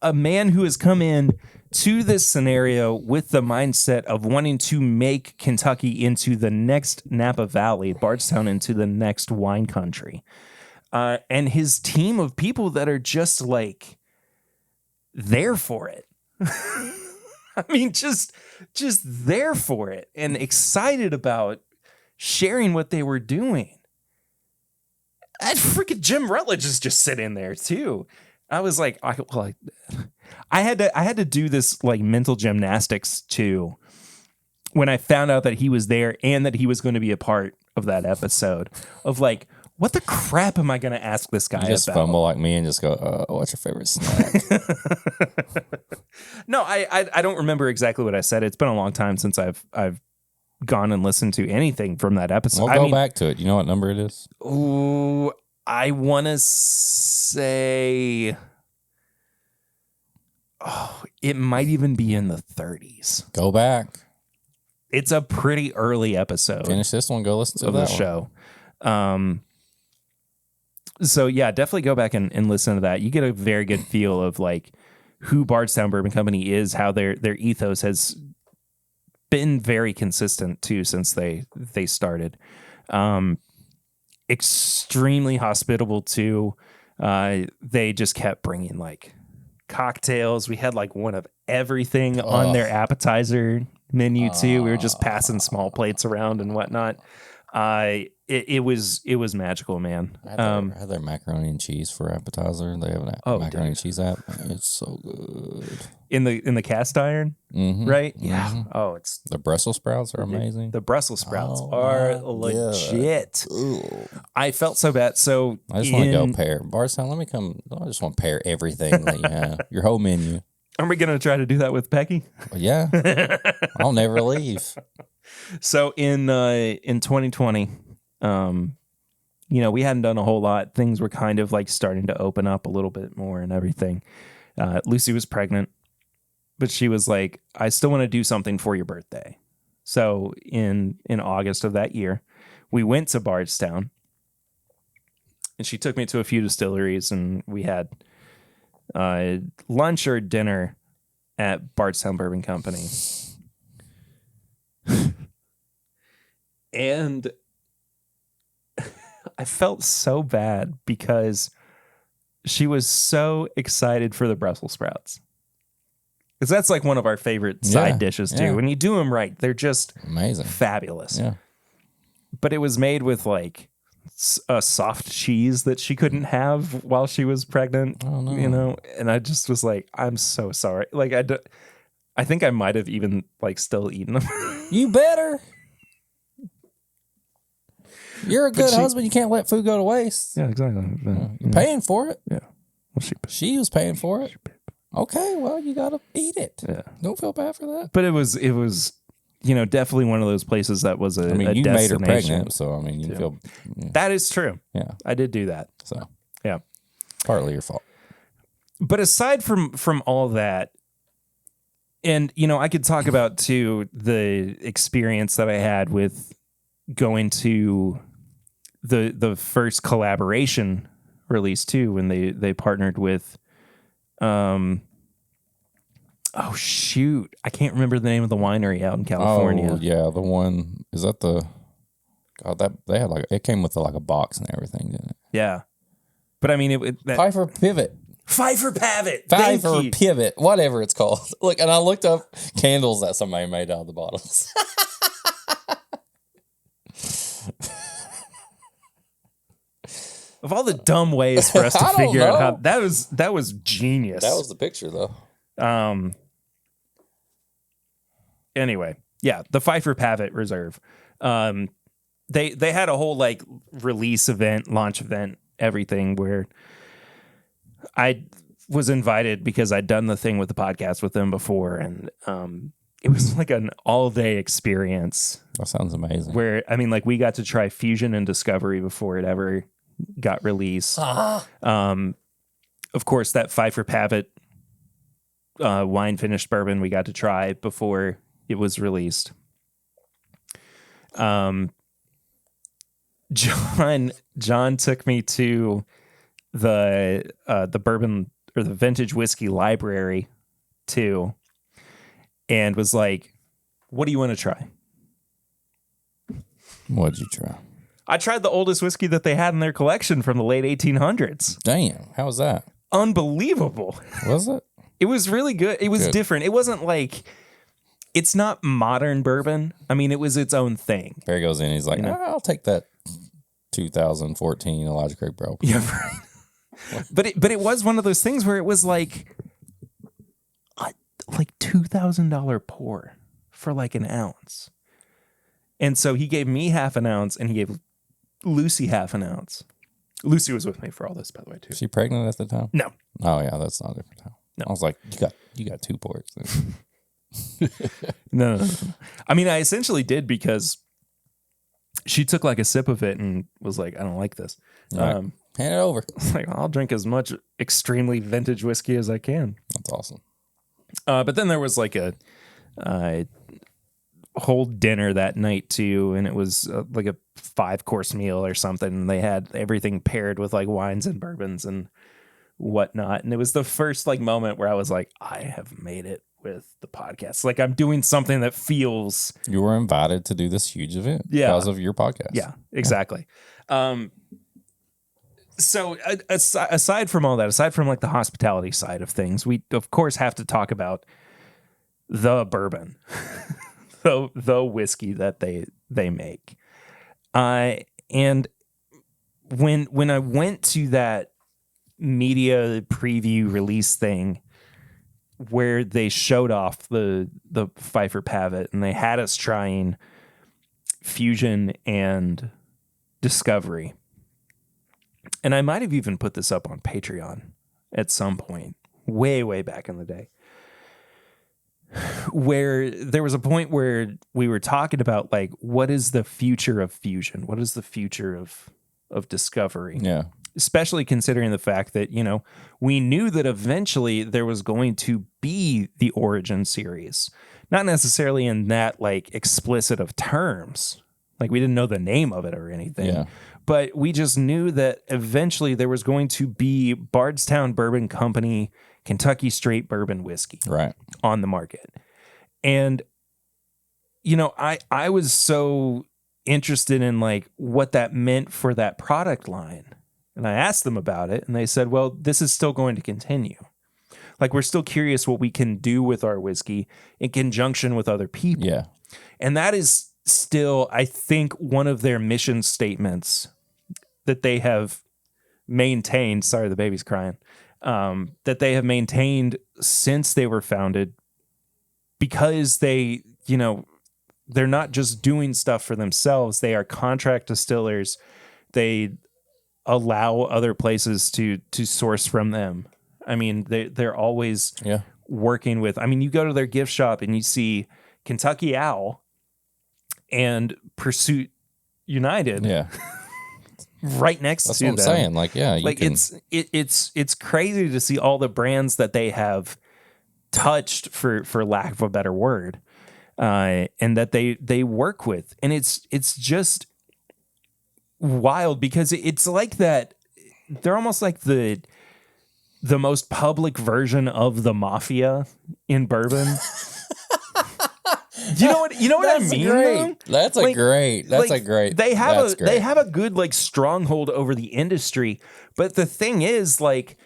a man who has come in to this scenario with the mindset of wanting to make Kentucky into the next Napa Valley, Bardstown into the next wine country. And his team of people that are just like there for it. I mean, just there for it and excited about sharing what they were doing. And freaking Jim Rutledge is just sitting there too. I was like, I had to do this like mental gymnastics too when I found out that he was there and that he was going to be a part of that episode of like, what the crap am I going to ask this guy You just about? fumble like me and just go, what's your favorite snack? No, I don't remember exactly what I said. It's been a long time since I've gone and listened to anything from that episode. We'll go back to it. You know what number it is? Ooh, I want to say, it might even be in the 30s. Go back. It's a pretty early episode. Finish this one. Go listen to of that the show. So yeah, definitely go back and listen to that. You get a very good feel of like who Bardstown Bourbon Company is, how their ethos has been very consistent too since they started. Extremely hospitable too. They just kept bringing like cocktails. We had like one of everything on their appetizer menu too. We were just passing small plates around and whatnot. It was magical, man. I had their macaroni and cheese for appetizer. They have an macaroni and cheese app. It's so good. In the cast iron, right? Yeah. Mm-hmm. Oh, it's The Brussels sprouts are amazing. the Brussels sprouts are legit. Ooh. I felt so bad. So I just want to go pair. Bardstown, let me come. I just want to pair everything that you have. Your whole menu. Are we gonna try to do that with Becky? Well, yeah. I'll never leave. So in 2020, we hadn't done a whole lot. Things were kind of like starting to open up a little bit more and everything. Lucy was pregnant, but she was like, I still want to do something for your birthday. So in August of that year, we went to Bardstown and she took me to a few distilleries and we had lunch or dinner at Bardstown Bourbon Company. And I felt so bad because she was so excited for the Brussels sprouts. Because that's like one of our favorite side dishes too. Yeah. When you do them right, they're just Amazing. fabulous. Yeah. But it was made with like a soft cheese that she couldn't have while she was pregnant. Oh, no. And I just was like, I'm so sorry. Like I think I might have even like still eaten them. You better. You're a good husband. You can't let food go to waste. Yeah, exactly. You're paying for it. Yeah. Well, She was paying for it. Okay, well, you got to eat it. Yeah. Don't feel bad for that. But it was definitely one of those places that was a I mean, you made her destination. pregnant, so I mean, you feel. Yeah. That is true. Yeah. I did do that. So Yeah. partly your fault. But aside from all that, and I could talk about too the experience that I had with going to the first collaboration release too, when they partnered with oh shoot, I can't remember the name of the winery out in California. Oh yeah, the one is that the God that they had like it came with like a box and everything, didn't it? Yeah, but I mean Pfeiffer Pivot. Pfeiffer Pavot. Pfeiffer Pivot, whatever it's called. Look, and I looked up candles that somebody made out of the bottles. Of all the dumb ways for us to figure out how that was genius. That was the picture though. Anyway, yeah, the Pfeiffer Pavot Reserve. They had a whole like release event, launch event, everything where I was invited because I'd done the thing with the podcast with them before, and it was like an all-day experience. That sounds amazing. Where I mean, like we got to try Fusion and Discovery before it ever got released. Of course, that Pfeiffer Pavot wine finished bourbon we got to try before it was released. John took me to the bourbon or the vintage whiskey library too, and was like, "What do you want to try?" What'd you try? I tried the oldest whiskey that they had in their collection from the late 1800s. Damn, how was that? Unbelievable. Was it? It was really good. It was different. It wasn't like, it's not modern bourbon. I mean, it was its own thing. Barry goes in, he's like, I'll take that 2014 Elijah Craig Bro. Yeah, right. But it was one of those things where it was like $2,000 pour for like an ounce. And so he gave me half an ounce and he gave Lucy half an ounce. Lucy was with me for all this, by the way, too. Was she pregnant at the time? No. Oh yeah, that's not a different time. No. I was like, you got 2 ports. No. I mean, I essentially did because she took like a sip of it and was like, I don't like this. Right. Hand it over. Like, I'll drink as much extremely vintage whiskey as I can. That's awesome. But then there was like a whole dinner that night too, and it was like a 5-course meal or something. And they had everything paired with like wines and bourbons and whatnot. And it was the first like moment where I was like, I have made it with the podcast. Like I'm doing something that feels. You were invited to do this huge event because of your podcast. Yeah, exactly. So aside from all that, aside from like the hospitality side of things, we of course have to talk about the bourbon, the whiskey that they make. And when I went to that media preview release thing where they showed off the Pfeiffer Pavitt and they had us trying Fusion and Discovery. And I might have even put this up on Patreon at some point, way back in the day, where there was a point where we were talking about like, what is the future of Fusion? What is the future of Discovery? Yeah. Especially considering the fact that, you know, we knew that eventually there was going to be the Origin series, not necessarily in that like explicit of terms. Like we didn't know the name of it or anything. Yeah. But we just knew that eventually there was going to be Bardstown Bourbon Company, Kentucky straight bourbon whiskey on the market. And, you know, I was so interested in like what that meant for that product line. And I asked them about it and they said, well, this is still going to continue. Like we're still curious what we can do with our whiskey in conjunction with other people. Yeah. And that is still, I think, one of their mission statements that they have maintained. Sorry, the baby's crying. That they have maintained since they were founded, because they, you know, they're not just doing stuff for themselves. They are contract distillers. They allow other places to source from them. I mean, they're always working with. I mean, you go to their gift shop and you see Kentucky Owl and Pursuit United, right next That's to them. That's what I'm saying. Like, yeah, like it's crazy to see all the brands that they have touched, for lack of a better word, and that they work with, and it's just wild because it's like that. They're almost like the most public version of the mafia in bourbon. You know what I mean? Great. That's like, great. That's like, a great. They have a good like stronghold over the industry, but the thing is, like,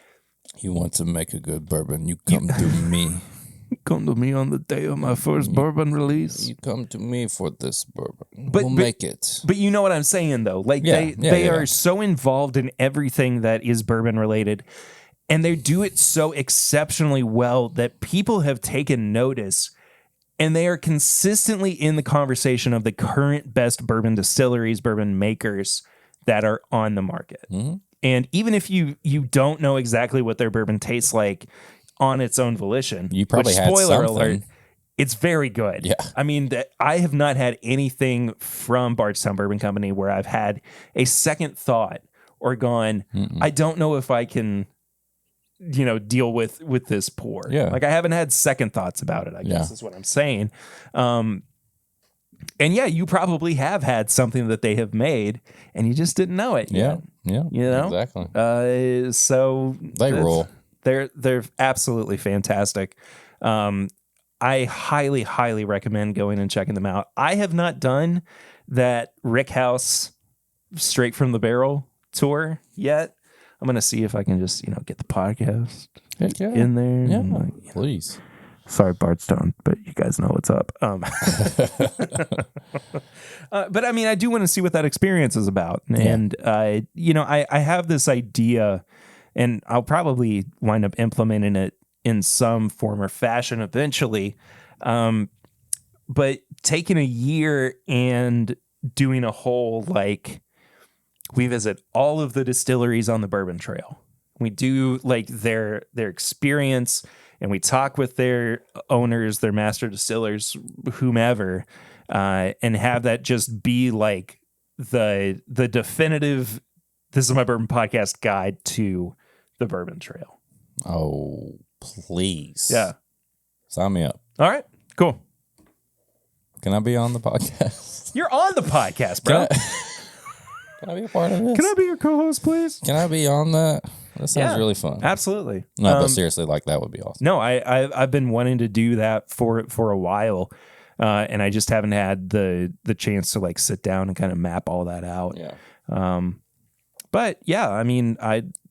you want to make a good bourbon, you come to me. Come to me on the day of my first bourbon release. You come to me for this bourbon. But we'll make it. But you know what I'm saying, though? Like they are so involved in everything that is bourbon related, and they do it so exceptionally well that people have taken notice. And they are consistently in the conversation of the current best bourbon distilleries, bourbon makers that are on the market. Mm-hmm. And even if you don't know exactly what their bourbon tastes like on its own volition, you probably had spoiler something. alert, it's very good. Yeah. I mean, I have not had anything from Bardstown Bourbon Company where I've had a second thought or gone, I don't know if I can, you know, deal with this pour. Yeah. Like I haven't had second thoughts about it, I guess is what I'm saying. And yeah, you probably have had something that they have made and you just didn't know it yet. Yeah. You know? Exactly. So they rule. They're absolutely fantastic. I highly recommend going and checking them out. I have not done that Rick House straight from the barrel tour yet. I'm going to see if I can just, you know, get the podcast in there. Yeah, and, like, you know. Please. Sorry, Bardstown, but you guys know what's up. But I mean, I do want to see what that experience is about. And, you know, I have this idea, and I'll probably wind up implementing it in some form or fashion eventually. but taking a year and doing a whole, like, we visit all of the distilleries on the Bourbon Trail. We do like their experience, and we talk with their owners, their master distillers, whomever, and have that just be like the definitive, this is my bourbon podcast guide to the Bourbon Trail. Oh, please. Yeah. Sign me up. All right, cool. Can I be on the podcast? You're on the podcast, bro. Can I be a part of this? Can I be your co-host, please? Can I be on that? That sounds Yeah, really fun. Absolutely. No, but seriously, like that would be awesome. No, I've been wanting to do that for a while, and I just haven't had the chance to like sit down and kind of map all that out. Yeah. But yeah, I mean,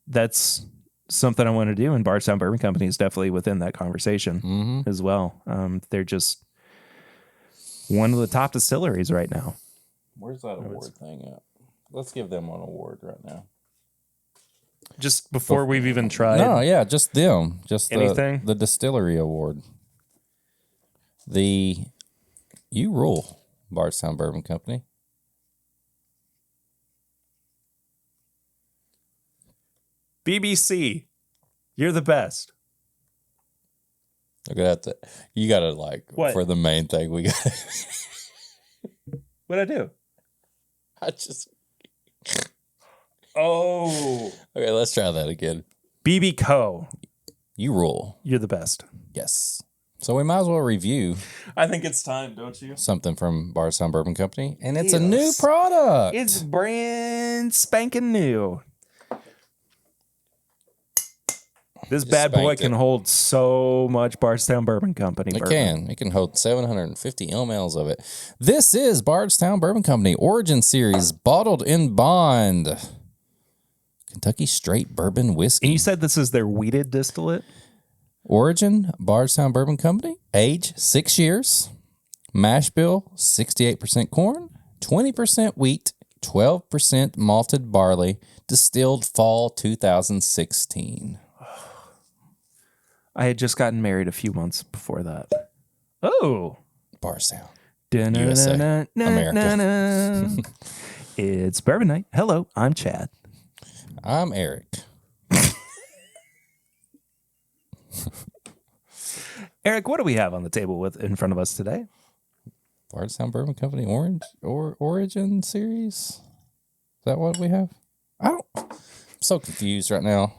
that's something I want to do, and Bardstown Bourbon Company is definitely within that conversation as well. They're just one of the top distilleries right now. Where's that award thing at? Let's give them an award right now. Just before we've even tried. No, yeah, just them. Just anything. The distillery award. You rule, Bardstown Bourbon Company. BBC, you're the best. Look at that. You gotta like What? For the main thing we got. What'd I do? I just Oh. okay. Let's try that again. BBCo, You rule. you're the best. Yes. So we might as well review I think it's time, don't you? something from Bardstown Bourbon Company, and it's Yes. a new product. It's brand spanking new. This Just bad boy spanked can it. hold so much Bardstown Bourbon Company. It bourbon. can. It can hold 750 mLs of it. This is Bardstown Bourbon Company Origin Series, bottled in bond. Kentucky Straight Bourbon Whiskey. And you said this is their wheated distillate? Origin, Bardstown Bourbon Company. Age, 6 years. Mash bill, 68% corn, 20% wheat, 12% malted barley. Distilled fall 2016. I had just gotten married a few months before that. Oh. Bardstown. USA. America. It's Bourbon Night. Hello, I'm Chad. I'm Eric. Eric, what do we have on the table in front of us today? Bardstown Bourbon Company Origin Series. Is that what we have? I'm so confused right now.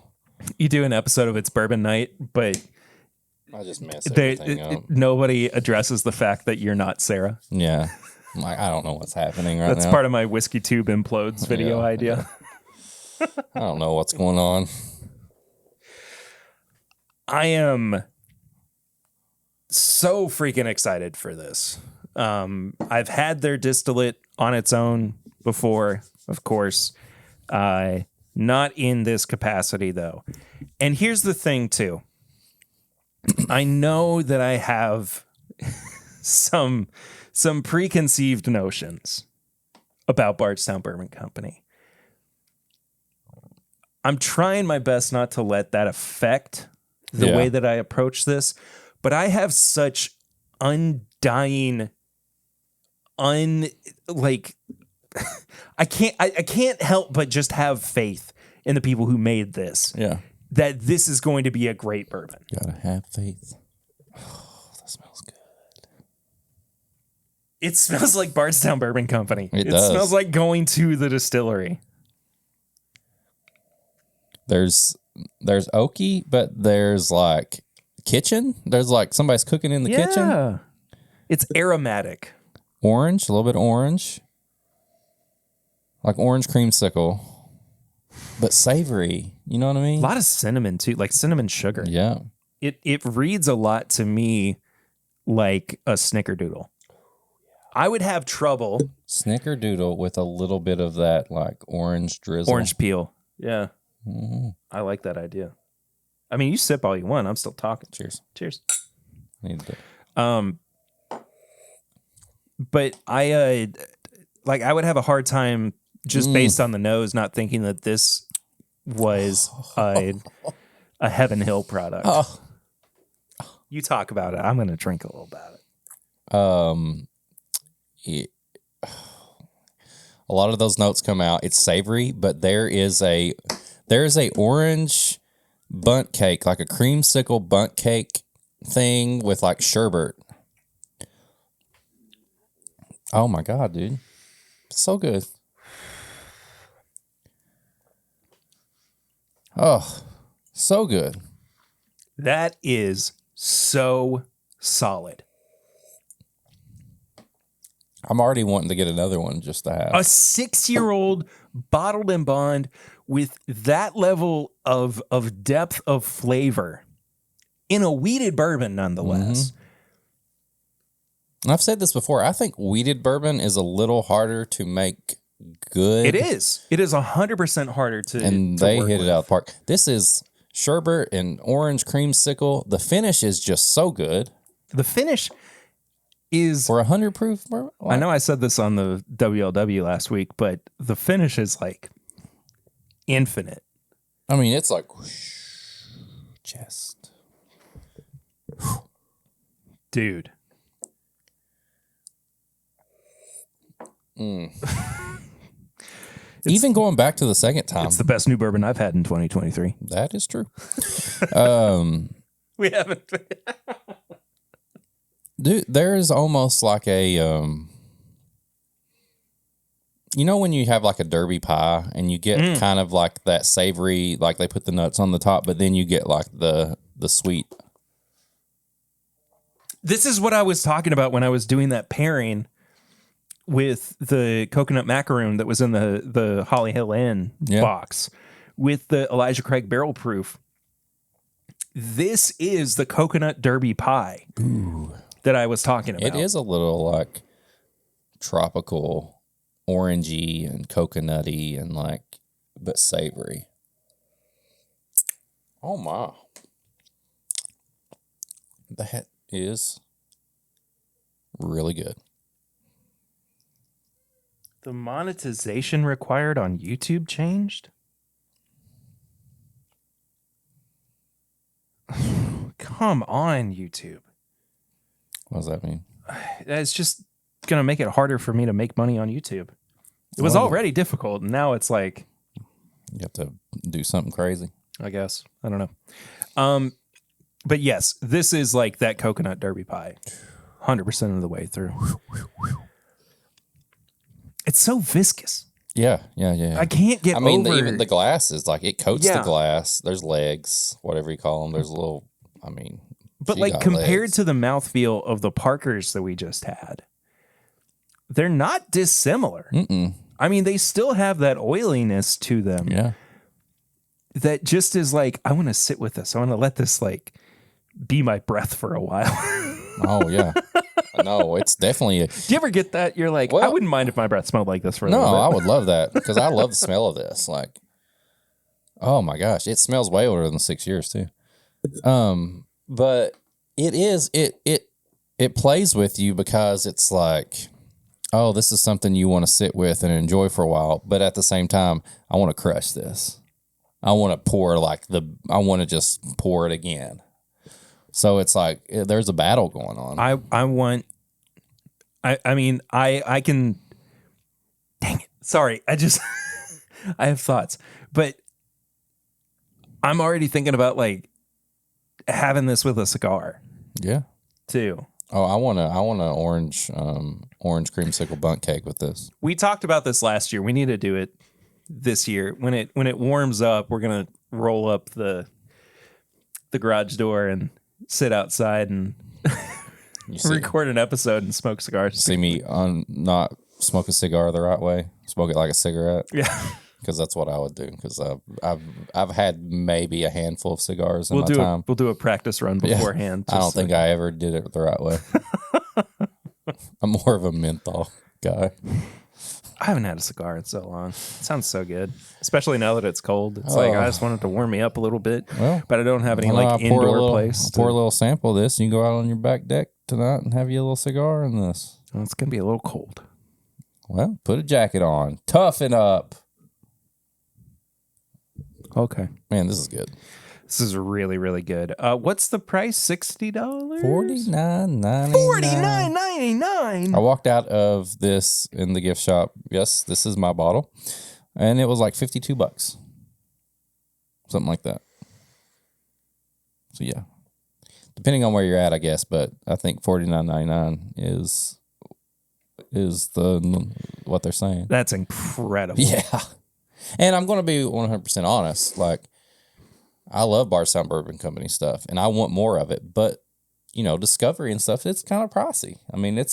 You do an episode of It's Bourbon Night, but I just mess everything up. nobody addresses the fact that you're not Sarah. Yeah. I'm like, I don't know what's happening right now. That's part of my Whiskey Tube Implodes video Yeah, idea. I don't know what's going on. I am so freaking excited for this. I've had their distillate on its own before, of course. Not in this capacity, though. And here's the thing, too. I know that I have some preconceived notions about Bardstown Bourbon Company. I'm trying my best not to let that affect the way that I approach this, but I have such undying, I can't help but just have faith in the people who made this. Yeah. That this is going to be a great bourbon. Gotta have faith. Oh, that smells good. It smells like Bardstown Bourbon Company. It does. Smells like going to the distillery. There's oaky, but there's like kitchen. There's like somebody's cooking in the kitchen. It's aromatic. Orange, a little bit of orange. Like orange creamsicle. But savory. You know what I mean? A lot of cinnamon too, like cinnamon sugar. Yeah. It reads a lot to me like a snickerdoodle. I would have trouble. Snickerdoodle with a little bit of that like orange drizzle. Orange peel. Yeah. Mm. I like that idea. I mean, you sip all you want. I'm still talking. Cheers. Cheers. Need to. But I would have a hard time just based on the nose, not thinking that this was a Heaven Hill product. Oh. You talk about it. I'm going to drink a little bit of it. it- a lot of those notes come out. It's savory, but there's a orange bundt cake, like a creamsicle bundt cake thing with like sherbet. Oh my God, dude. So good. Oh, so good. That is so solid. I'm already wanting to get another one just to have. A 6-year-old bottled and bond with that level of depth of flavor in a wheated bourbon, nonetheless. And I've said this before. I think wheated bourbon is a little harder to make good. It is. It is 100% harder to. And to they work hit with. it out of the park. This is sherbet and orange creamsicle. The finish is just so good. The finish is For 100 proof bourbon. I know I said this on the WLW last week, but the finish is like infinite. I mean, it's like whoosh, just. Dude. Even going back to the second time. It's the best new bourbon I've had in 2023. That is true. We haven't. Dude, there is almost like a, you know, when you have like a derby pie and you get kind of like that savory, like they put the nuts on the top, but then you get like the sweet. This is what I was talking about when I was doing that pairing with the coconut macaroon that was in the Holly Hill Inn box with the Elijah Craig barrel proof. This is the coconut derby pie that I was talking about. It is a little like tropical, orangey and coconutty and like, but savory. Oh my. That is really good. The monetization required on YouTube changed? Come on, YouTube. What does that mean? It's just going to make it harder for me to make money on YouTube. It was already difficult, and now it's like... You have to do something crazy. I guess. I don't know. But yes, this is like that coconut derby pie. 100% of the way through. It's so viscous. Yeah. I can't get over... even the glass is like, it coats the Yeah. glass. There's legs, whatever you call them. There's a little, But she like got compared legs. to the mouthfeel of the Parkers that we just had, they're not dissimilar. I mean, they still have that oiliness to them. Yeah. That just is like, I want to sit with this. I want to let this like be my breath for a while. Oh, yeah. No, it's definitely... Do you ever get that? You're like, I Well- wouldn't mind if my breath smelled like this for a No, little bit. I would love that because I love the smell of this. Like, oh my gosh, it smells way older than 6 years too. But it plays with you because it's like, oh, this is something you want to sit with and enjoy for a while. But at the same time, I want to crush this. I want to pour I want to just pour it again. So it's like there's a battle going on. I mean, I can, dang it. Sorry. I have thoughts, but I'm already thinking about like having this with a cigar Yeah. too. Oh, I want a orange creamsicle bundt cake with this. We talked about this last year. We need to do it this year. When it warms up, we're going to roll up the garage door and sit outside and You see, record an episode and smoke cigars. see me not smoke a cigar the right way, smoke it like a cigarette. Yeah. Because that's what I would do. Because I've had maybe a handful of cigars in my time. We'll do a practice run beforehand. I don't think I ever did it the right way. I'm more of a menthol guy. I haven't had a cigar in so long. It sounds so good, especially now that it's cold. It's like I just want it to warm me up a little bit, Well, but I don't have any I'll like pour indoor place. Pour a little sample of this, and you can go out on your back deck tonight and have you a little cigar in this. Well, it's gonna be a little cold. Well, put a jacket on. Toughen up. Okay, Man, this is good. This is really, really good. What's the price? $60? $49.99. $49.99. I walked out of this in the gift shop. Yes, this is my bottle. And it was like $52. Something like that. So yeah. Depending on where you're at, I guess, but I think $49.99 is what they're saying. That's incredible. Yeah. And I'm going to be 100% honest. Like, I love Bardstown Bourbon Company stuff, and I want more of it. But, Discovery and stuff, it's kind of pricey. I mean,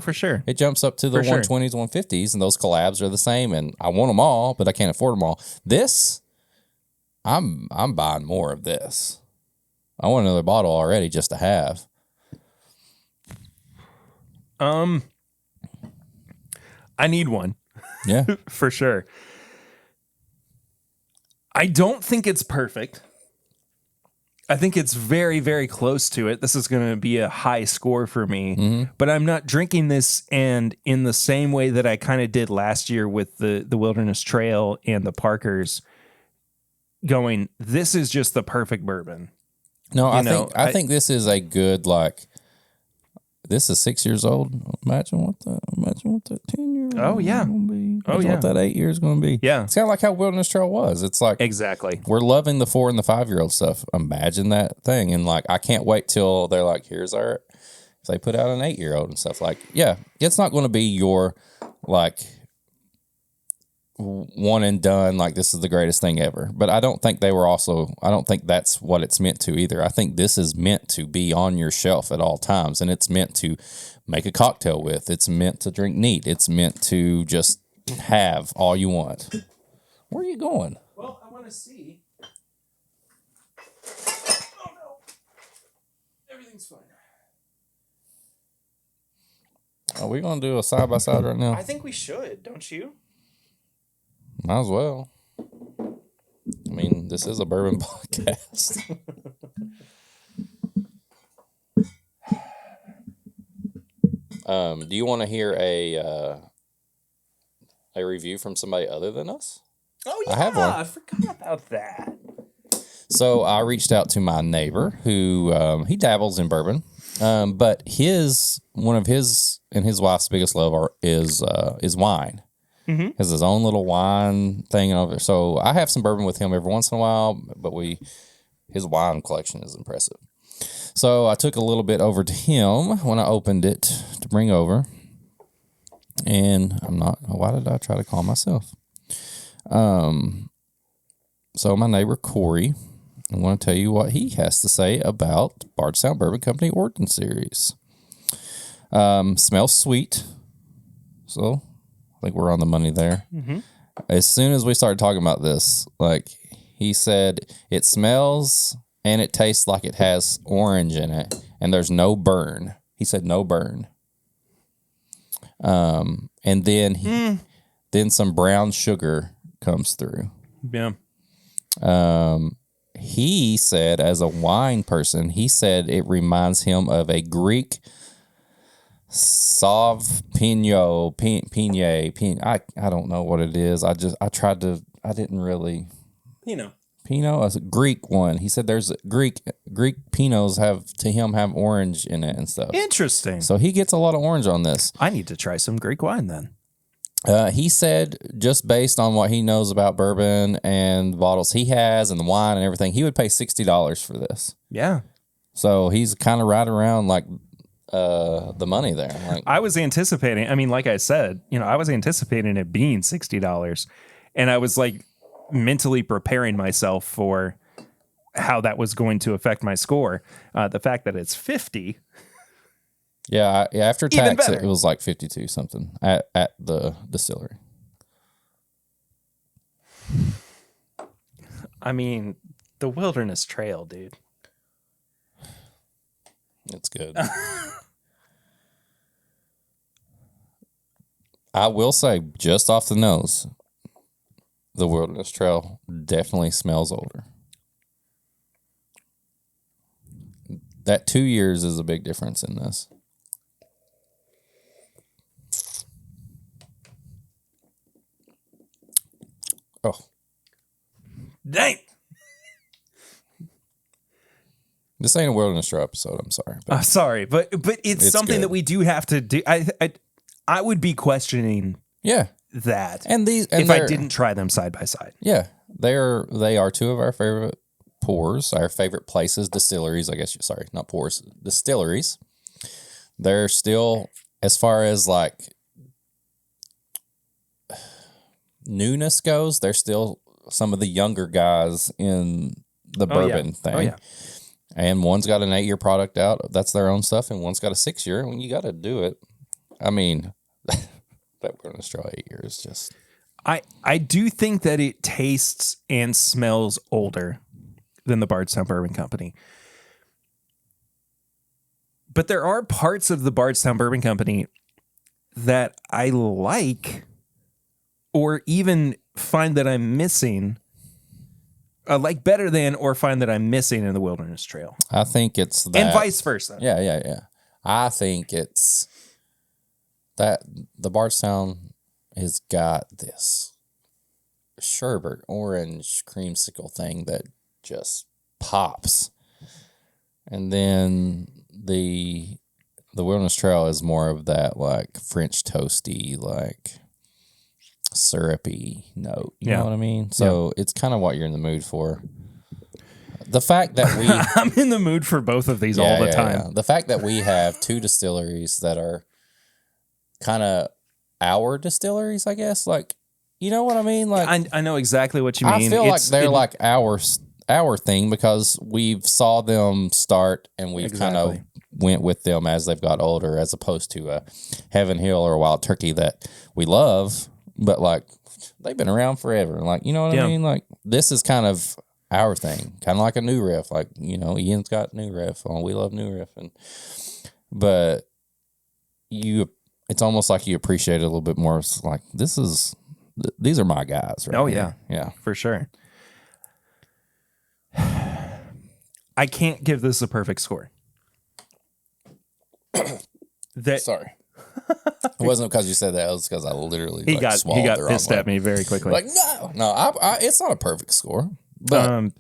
for sure. It jumps up to the 120s, 150s, and those collabs are the same. And I want them all, but I can't afford them all. This, I'm buying more of this. I want another bottle already just to have. I need one. Yeah. For sure. I don't think it's perfect. I think it's very, very close to it. This is going to be a high score for me, but I'm not drinking this and in the same way that I kind of did last year with the Wilderness Trail and the Parkers going, this is just the perfect bourbon. No, I think this is a good, this is 6 years old. Imagine what that 10-year-old Oh, yeah. going to be. Oh, yeah. What that 8 years going to be. Yeah. It's kind of like how Wilderness Trail was. It's like, exactly. We're loving the 4 and the 5-year-old stuff. Imagine that thing. And I can't wait till they're like, here's our, if they put out an 8-year-old and stuff yeah, it's not going to be your one and done, this is the greatest thing ever. But I don't think I don't think that's what it's meant to either. I think this is meant to be on your shelf at all times, and it's meant to make a cocktail with. It's meant to drink neat. It's meant to just have all you want. Where are you going? Well, I want to see. Oh, no. Everything's fine. Are we going to do a side-by-side right now? I think we should, don't you? Might as well. I mean, this is a bourbon podcast. Do you want to hear a review from somebody other than us? Oh, yeah. I have one. I forgot about that. So I reached out to my neighbor who he dabbles in bourbon, but one of his and his wife's biggest love is wine. Mm-hmm. Has his own little wine thing over there. So I have some bourbon with him every once in a while, but his wine collection is impressive. So I took a little bit over to him when I opened it to bring over. And why did I try to call myself? So my neighbor Corey, I want to tell you what he has to say about Bardstown Bourbon Company Origin Series. Smells sweet. So I think we're on the money there. Mm-hmm. As soon as we started talking about this, he said, it smells and it tastes like it has orange in it, and there's no burn. He said no burn. And then then some brown sugar comes through. Yeah. He said, as a wine person, he said it reminds him of a Greek Sauv Pinot, I don't know what it is. I didn't really. Pinot, a Greek one. He said there's Greek Pinots have orange in it and stuff. Interesting. So he gets a lot of orange on this. I need to try some Greek wine then. He said just based on what he knows about bourbon and the bottles he has and the wine and everything, he would pay $60 for this. Yeah. So he's kind of right around the money there. I was anticipating, like I said, I was anticipating it being $60, and I was mentally preparing myself for how that was going to affect my score. The fact that it's 50. Yeah, after tax, it was 52 something at the distillery. The Wilderness Trail, dude. It's good. I will say, just off the nose, the Wilderness Trail definitely smells older. That 2 years is a big difference in this. Oh. Dang. This ain't a Wilderness Trail episode. I'm sorry. But Sorry, but it's something good. that we do have to do. I would be questioning that if I didn't try them side by side. Yeah, they are two of our favorite pours, our favorite places, distilleries. I guess. Sorry, not pours, distilleries. They're still, as far as like newness goes, they're still some of the younger guys in the bourbon thing. Oh, yeah. And one's got an 8-year product out. That's their own stuff. And one's got a 6-year. When you got to do it. I mean, that Wilderness Trail 8 years just. I do think that it tastes and smells older than the Bardstown Bourbon Company. But there are parts of the Bardstown Bourbon Company that I like or even find that I'm missing. Like better than or find that I'm missing in the Wilderness Trail. I think it's that. And vice versa. Yeah. I think it's that the Bardstown has got this sherbet orange creamsicle thing that just pops. And then the Wilderness Trail is more of that like French toasty, like syrupy note. You know what I mean? So it's kind of what you're in the mood for. The fact that we I'm in the mood for both of these all the time. Yeah. The fact that we have two distilleries that are kind of our distilleries, I guess. Like, you know what I mean? Like I know exactly what you mean. I feel like they're like our thing because we've saw them start and we've kind of went with them as they've got older, as opposed to a Heaven Hill or a Wild Turkey that we love. But, like, they've been around forever. Like, you know what I mean? Like, this is kind of our thing. Kind of like a New Riff. Like, you know, Ian's got New Riff. We love New Riff. But it's almost like you appreciate it a little bit more. It's like, these are my guys, right? Oh, here. Yeah. For sure. I can't give this a perfect score. Sorry. It wasn't because you said that. It was because I literally he got pissed at me very quickly. Like no, it's not a perfect score. But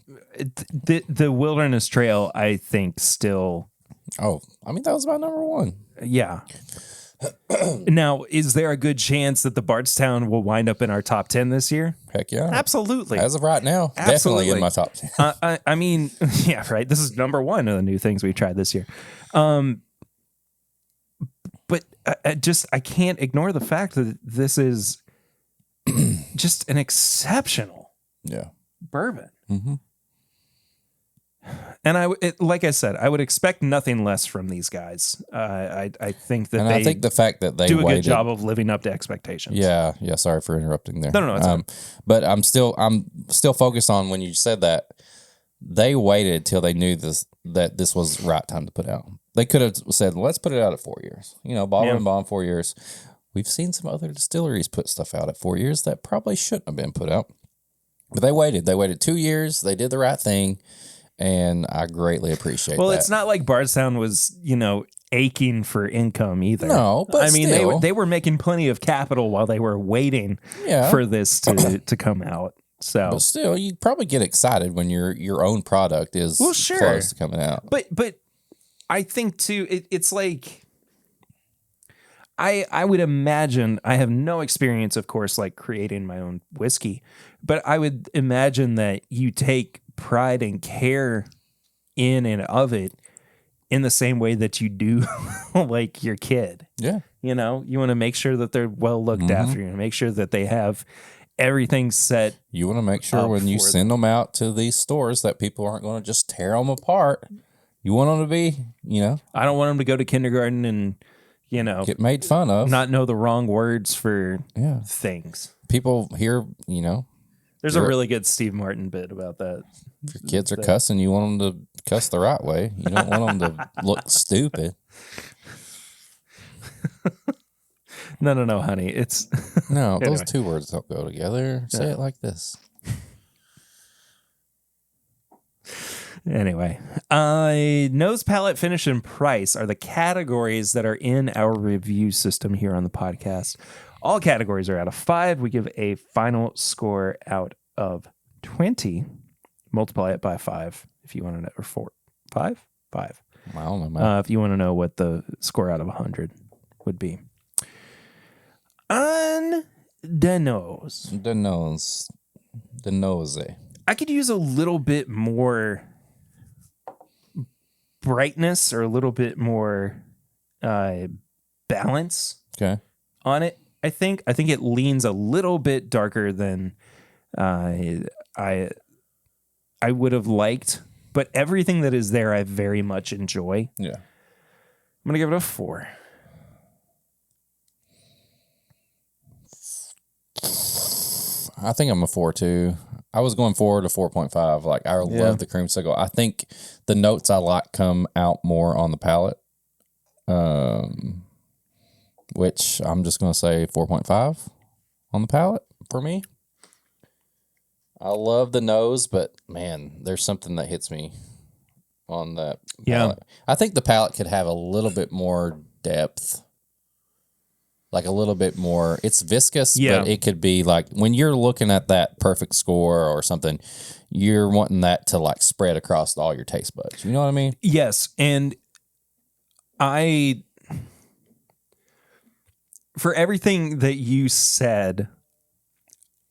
the Wilderness Trail, I think, still. Oh, I mean that was my number one. Yeah. Now, is there a good chance that the Bardstown will wind up in our top 10 this year? Heck yeah, absolutely. As of right now, definitely in my top 10. I mean, yeah, right. This is number one of the new things we tried this year. But I can't ignore the fact that this is just an exceptional bourbon. Mm-hmm. And like I said, I would expect nothing less from these guys. I think that I think the fact that they do a good job of living up to expectations. Yeah. Sorry for interrupting there. No, it's fine. But I'm still focused on when you said that they waited till they knew that this was the right time to put out. They could have said, let's put it out at 4 years. You know, bottle and bond 4 years. We've seen some other distilleries put stuff out at 4 years that probably shouldn't have been put out. But they waited. They waited 2 years. They did the right thing. And I greatly appreciate that. Well, it's not like Bardstown was, aching for income either. No, but I mean, still. they were making plenty of capital while they were waiting for this to come out. So, but still, you probably get excited when your own product is close to coming out. But I think too, it's like I would imagine, I have no experience, of course, like creating my own whiskey, but I would imagine that you take pride and care in and of it in the same way that you do like your kid. Yeah. You want to make sure that they're well looked after. You want to make sure that they have everything set. You want to make sure when you send them out to these stores that people aren't going to just tear them apart. You want them to be, I don't want them to go to kindergarten and, get made fun of. Not know the wrong words for things. People here, There's a really good Steve Martin bit about that. If your kids are cussing, you want them to cuss the right way. You don't want them to look stupid. No, honey. It's no, those two words don't go together. Say it like this. Anyway, nose, palate, finish, and price are the categories that are in our review system here on the podcast. All categories are out of 5. We give a final score out of 20. Multiply it by 5 if you want to know, or 4. 5? I don't know, man. If you want to know what the score out of 100 would be. On the nose. The nose. The nosy. I could use a little bit more brightness or a little bit more balance on it. I think it leans a little bit darker than I would have liked, but everything that is there I very much enjoy. Yeah. I'm going to give it a 4. I think I'm a 4 too. I was going 4 to 4.5. Like, I love the creamsicle. I think the notes I like come out more on the palate, which I'm just going to say 4.5 on the palate for me. I love the nose, but man, there's something that hits me on that palate. I think the palate could have a little bit more depth. Like a little bit more, it's viscous, but it could be like when you're looking at that perfect score or something, you're wanting that to like spread across all your taste buds. You know what I mean? Yes. And for everything that you said,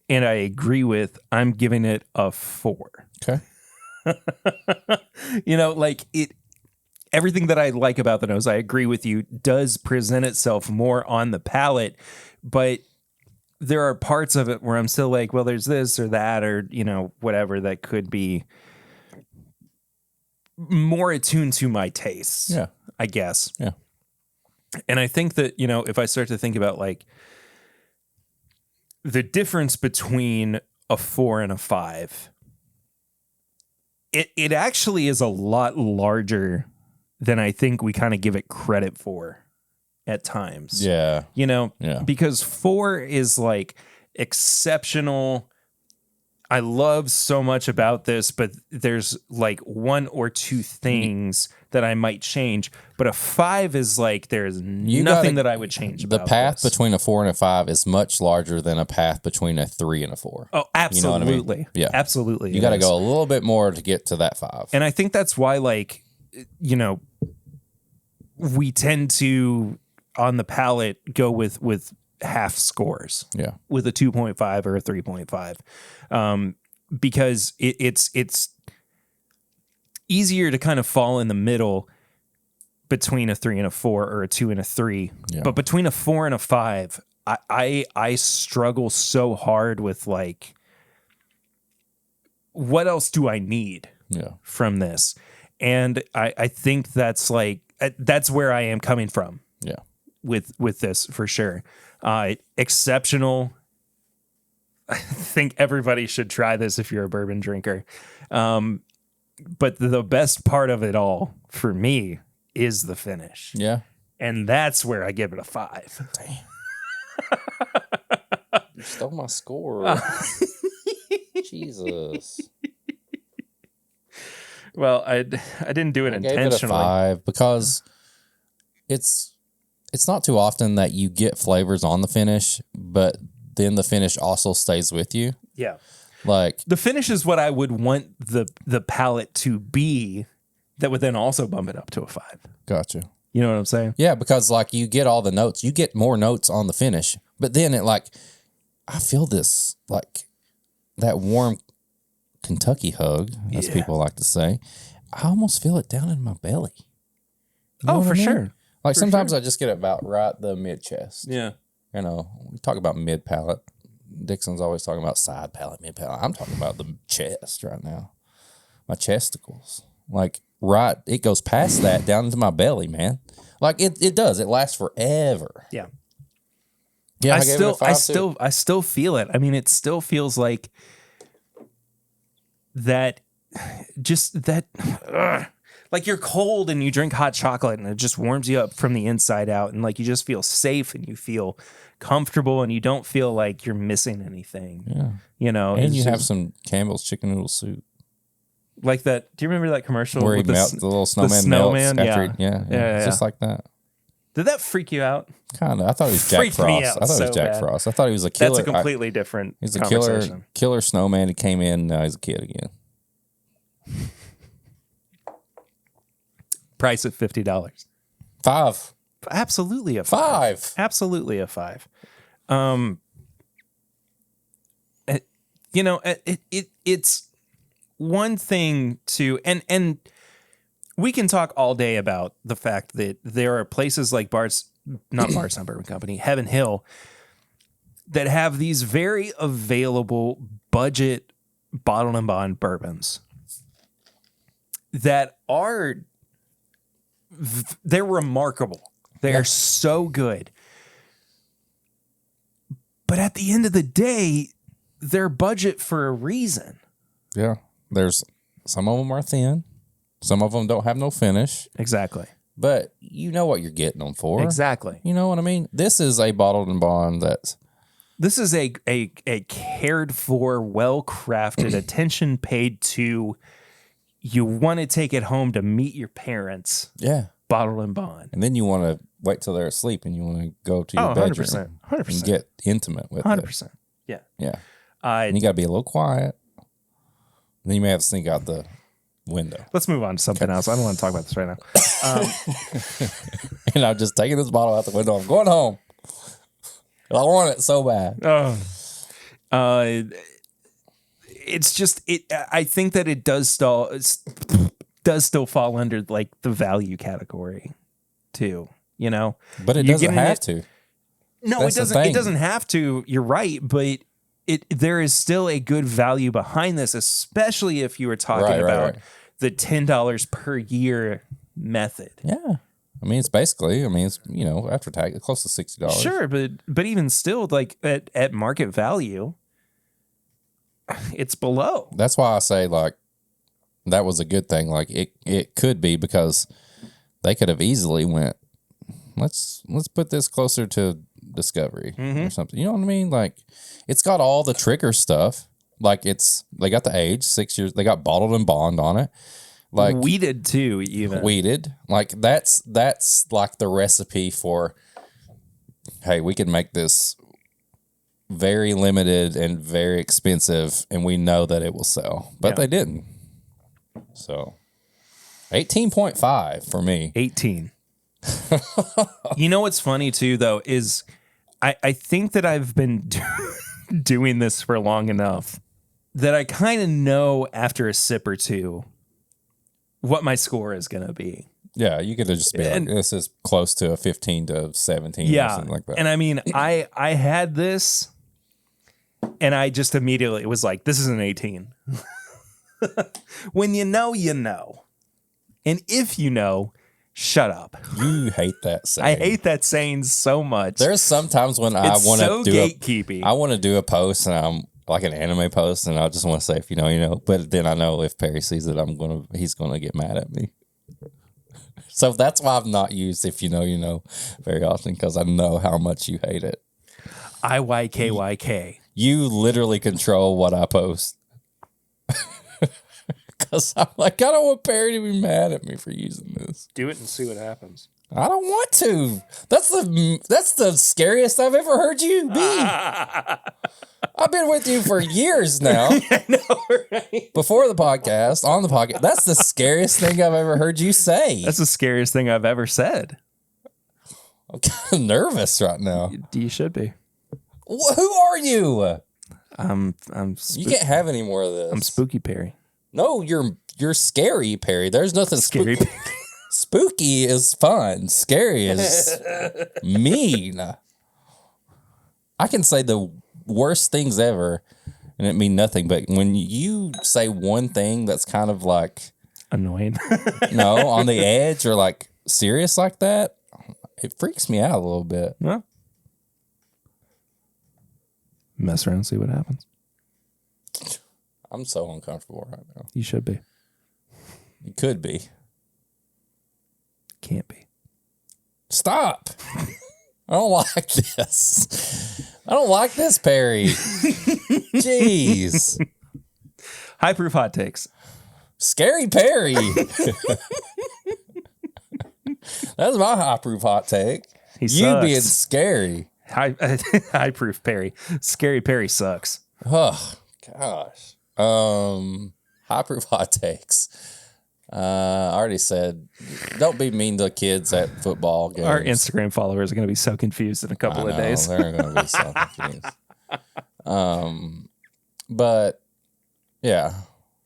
and I agree with, I'm giving it a 4. Okay. Everything that I like about the nose, I agree with you, does present itself more on the palate, but there are parts of it where I'm still like, well, there's this or that or, whatever that could be more attuned to my tastes. Yeah. I guess. Yeah. And I think that, if I start to think about like the difference between a 4 and a 5, it actually is a lot larger than I think we kind of give it credit for at times. Yeah. Because 4 is like exceptional. I love so much about this, but there's like 1 or 2 things that I might change. But a 5 is like, there's nothing that I would change about the path this. between a 4 and a 5 is much larger than a path between a 3 and a 4. Oh, absolutely. You know what I mean? Yeah. Absolutely. You got to go a little bit more to get to that 5. And I think that's why, like, we tend to, on the palate, go with half scores. Yeah. With a 2.5 or a 3.5. Because it's easier to kind of fall in the middle between a 3 and a 4 or a 2 and a 3. Yeah. But between a 4 and a 5, I struggle so hard with, like, what else do I need from this? And I think that's like, that's where I am coming from. Yeah. With this for sure. Exceptional. I think everybody should try this if you're a bourbon drinker. But the best part of it all for me is the finish. Yeah. And that's where I give it a 5. Damn. You stole my score. Jesus. Well, I didn't do it intentionally. Gave it a 5 because it's not too often that you get flavors on the finish, but then the finish also stays with you. Yeah. Like, the finish is what I would want the palate to be that would then also bump it up to a 5. Gotcha. You know what I'm saying? Yeah, because like you get all the notes, you get more notes on the finish, but then it like, I feel this like that warm Kentucky hug, as people like to say. I almost feel it down in my belly. You know for sure. Like for sometimes sure. I just get about right the mid chest. Yeah. We talk about mid palate. Dixon's always talking about side palate, mid palate. I'm talking about the chest right now. My chesticles. Like right, it goes past that down into my belly, man. Like it does. It lasts forever. Yeah. Yeah, I still feel it. I mean, it still feels like that, just that, like you're cold and you drink hot chocolate and it just warms you up from the inside out. And like, you just feel safe and you feel comfortable and you don't feel like you're missing anything. Yeah. And you have some Campbell's chicken noodle soup. Like that. Do you remember that commercial? Where he melts, the little snowman melts after yeah. It's just like that. Did that freak you out? Kind of. I thought he was Jack Freaked me Frost. out I thought he was so Jack bad. Frost. I thought he was a killer. That's a completely different He's a conversation. killer snowman. He came in, now he's a kid again. Price at $50. 5. Absolutely a 5. Absolutely a 5. It's one thing to and we can talk all day about the fact that there are places like Bardstown Bourbon Company, Heaven Hill, that have these very available budget bottled and bond bourbons that they're remarkable. They're so good. But at the end of the day, they're budget for a reason. Yeah. There's some of them are thin. Some of them don't have no finish. Exactly. But you know what you're getting them for. Exactly. You know what I mean? This is a bottled and bond this is a cared for, well-crafted, attention paid to, you want to take it home to meet your parents. Yeah. Bottled and bond. And then you want to wait till they're asleep and you want to go to your bedroom 100%. and get intimate with 100%. it. Yeah. Yeah. And you got to be a little quiet. And then you may have to sneak out the window. Let's move on to something else. I don't want to talk about this right now. And I'm just taking this bottle out the window. I'm going home. I want it so bad. It's just I think that it does still fall under like the value category too, you know. But it doesn't have to. No, it doesn't. It doesn't have to. You're right, but there is still a good value behind this, especially if you were talking about the $10 per year method. Yeah. I mean, it's basically, it's, after tax, close to $60. Sure, but even still, like at market value, it's below. That's why I say, like, that was a good thing. Like, it could be because they could have easily went, let's put this closer to Discovery or something. You know what I mean? Like, it's got all the trigger stuff. Like, they got the age, 6 years. They got bottled and bond on it. Like weeded too, even weeded. Like that's like the recipe for, hey, we can make this very limited and very expensive, and we know that it will sell. But they didn't. So 18.5 for me. 18. You know what's funny too, though, is I think that I've been doing this for long enough that I kind of know after a sip or two what my score is going to be. Yeah, you could just be like, this is close to a 15 to 17 or something like that. And I mean, I had this and I just immediately was like, this is an 18. When you know, you know. And if you know, shut up. You hate that saying. I hate that saying so much. There's sometimes when I want to do gatekeeping. I want to do a post and I'm like an anime post, and I just want to say, if you know, you know. But then I know if Perry sees it, he's gonna get mad at me. So that's why I've not used "if you know, you know" very often, because I know how much you hate it. IYKYK. You literally control what I post. Because I'm like, I don't want Perry to be mad at me for using this. Do it and see what happens. I don't want to. That's the scariest I've ever heard you be. I've been with you for years now. I know, right? Before the podcast, on the podcast. That's the scariest thing I've ever heard you say. That's the scariest thing I've ever said. I'm kind of nervous right now. You should be. Who are you? You can't have any more of this. I'm Spooky Perry. No, you're scary, Perry. There's nothing Scary. Spooky is fun. Scary is mean. I can say the worst things ever and it mean nothing, but when you say one thing that's kind of like annoying, no, on the edge or like serious like that, it freaks me out a little bit. Well, mess around, see what happens. I'm so uncomfortable right now. You should be. You could be. Can't be. Stop. I don't like this. I don't like this, Perry. Jeez. High proof hot takes. Scary Perry. That's my high proof hot take. You being scary. High proof Perry. Scary Perry sucks. Oh gosh. High proof hot takes. I already said, don't be mean to kids at football games. Our Instagram followers are going to be so confused in a couple of days. They're going to be so confused. But yeah,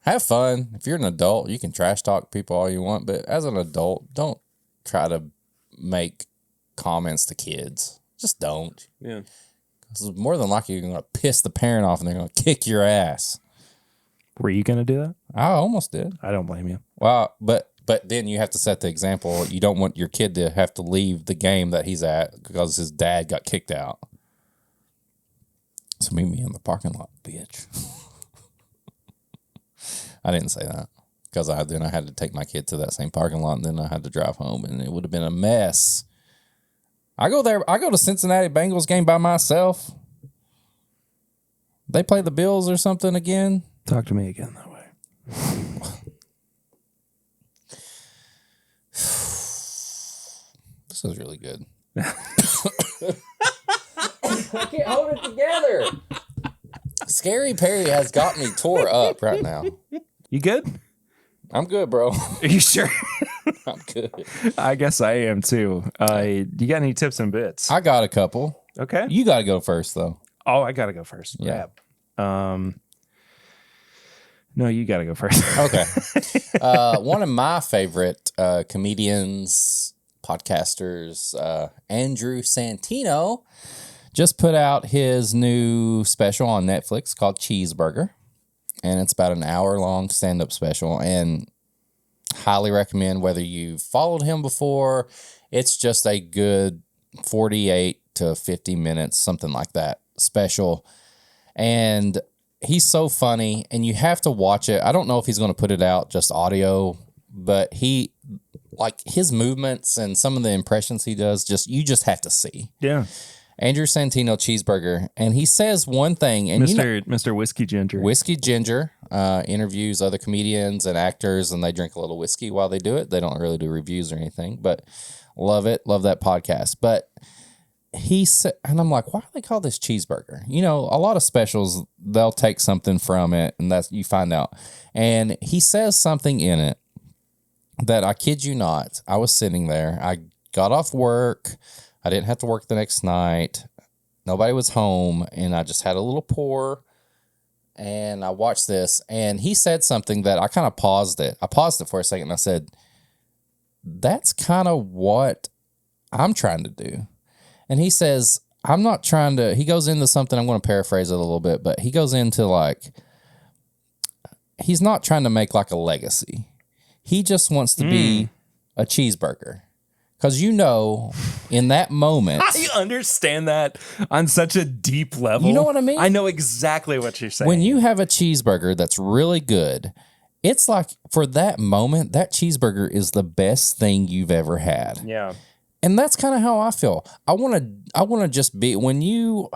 have fun. If you're an adult, you can trash talk people all you want. But as an adult, don't try to make comments to kids. Just don't. Yeah. Because more than likely, you're going to piss the parent off and they're going to kick your ass. Were you going to do that? I almost did. I don't blame you. Well, but then you have to set the example. You don't want your kid to have to leave the game that he's at because his dad got kicked out. So meet me in the parking lot, bitch. I didn't say that because then I had to take my kid to that same parking lot and then I had to drive home and it would have been a mess. I go to Cincinnati Bengals game by myself. They play the Bills or something again. Talk to me again that way. This is really good. I can't hold it together. Scary Perry has got me tore up right now. You good? I'm good, bro. Are you sure? I'm good. I guess I am too. You got any tips and bits? I got a couple. Okay. You got to go first, though. Oh, I got to go first. Yeah. No, you got to go first. Okay. One of my favorite comedians, podcasters, Andrew Santino, just put out his new special on Netflix called Cheeseburger. And it's about an hour-long stand-up special. And highly recommend whether you've followed him before. It's just a good 48 to 50 minutes, something like that, special. And he's so funny, and you have to watch it. I don't know if he's going to put it out just audio, but his movements and some of the impressions he does, you just have to see. Yeah. Andrew Santino, Cheeseburger, and he says one thing, and Mr. Whiskey Ginger. Whiskey Ginger interviews other comedians and actors, and they drink a little whiskey while they do it. They don't really do reviews or anything, but love it. Love that podcast. But he said, and I'm like, why do they call this Cheeseburger? You know, a lot of specials, they'll take something from it, and that's you find out. And he says something in it that I kid you not, I was sitting there. I got off work. I didn't have to work the next night. Nobody was home, and I just had a little pour, and I watched this, and he said something that I kind of paused it. I paused it for a second, and I said, that's kind of what I'm trying to do. And he says, I'm not trying to, he goes into something, I'm going to paraphrase it a little bit, but he goes into he's not trying to make like a legacy. He just wants to be a cheeseburger. Because in that moment. I understand that on such a deep level. You know what I mean? I know exactly what you're saying. When you have a cheeseburger that's really good, it's like for that moment, that cheeseburger is the best thing you've ever had. Yeah. And that's kind of how I feel. I want to just be, when you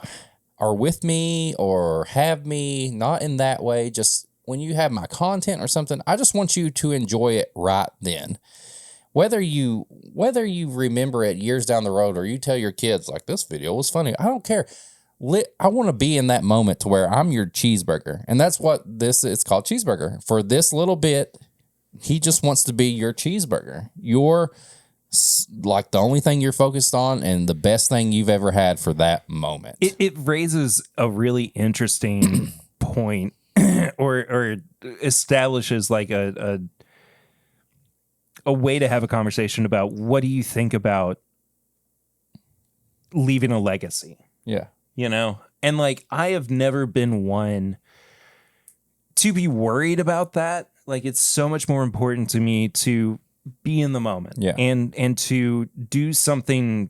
are with me or have me, not in that way, just when you have my content or something, I just want you to enjoy it right then. Whether you remember it years down the road or you tell your kids, like, this video was funny, I don't care. I want to be in that moment to where I'm your cheeseburger. And that's what it's called, Cheeseburger. For this little bit, he just wants to be your cheeseburger. You're like the only thing you're focused on and the best thing you've ever had for that moment. It raises a really interesting point or establishes like a way to have a conversation about what do you think about leaving a legacy? Yeah. You know? And like, I have never been one to be worried about that. Like, it's so much more important to me to be in the moment. Yeah. And to do something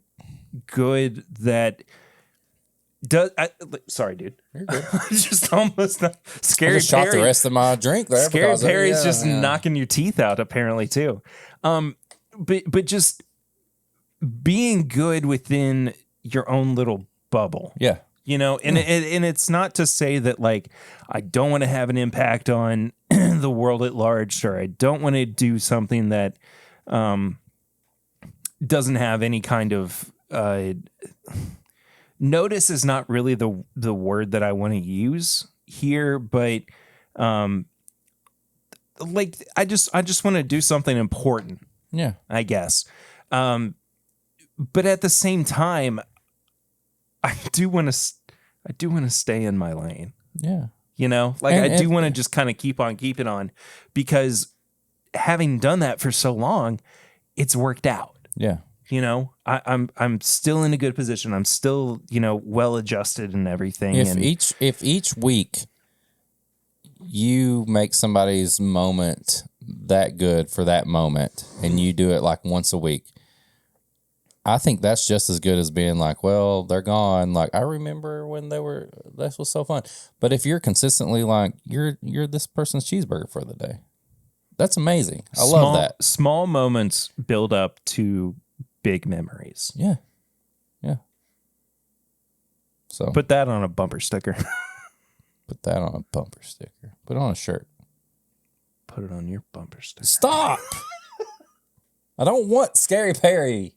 good that does. Sorry, dude. You're good. Just almost Scary I just shot Perry. the rest of my drink there. Scary Perry's just knocking your teeth out, apparently, too. But just being good within your own little bubble. Yeah. You know, and it's not to say that, like, I don't want to have an impact on the world at large, or I don't want to do something that doesn't have any kind of notice is not really the word that I want to use here, but like I just want to do something important, Yeah. I guess. But at the same time, I do want to stay in my lane. Yeah. You know, like And I do want to just kind of keep on keeping on, because having done that for so long, it's worked out. Yeah. You know, I'm still in a good position. I'm still, you know, well adjusted and everything. If each week you make somebody's moment that good for that moment, and you do it like once a week, I think that's just as good as being like, well, they're gone. Like, I remember when this was so fun. But if you're consistently like, you're this person's cheeseburger for the day, that's amazing. I love that. Small moments build up to big memories. Yeah. Yeah. So Put that on a bumper sticker. put that on a bumper sticker. Put it on a shirt. Put it on your bumper sticker. Stop. I don't want Scary Perry.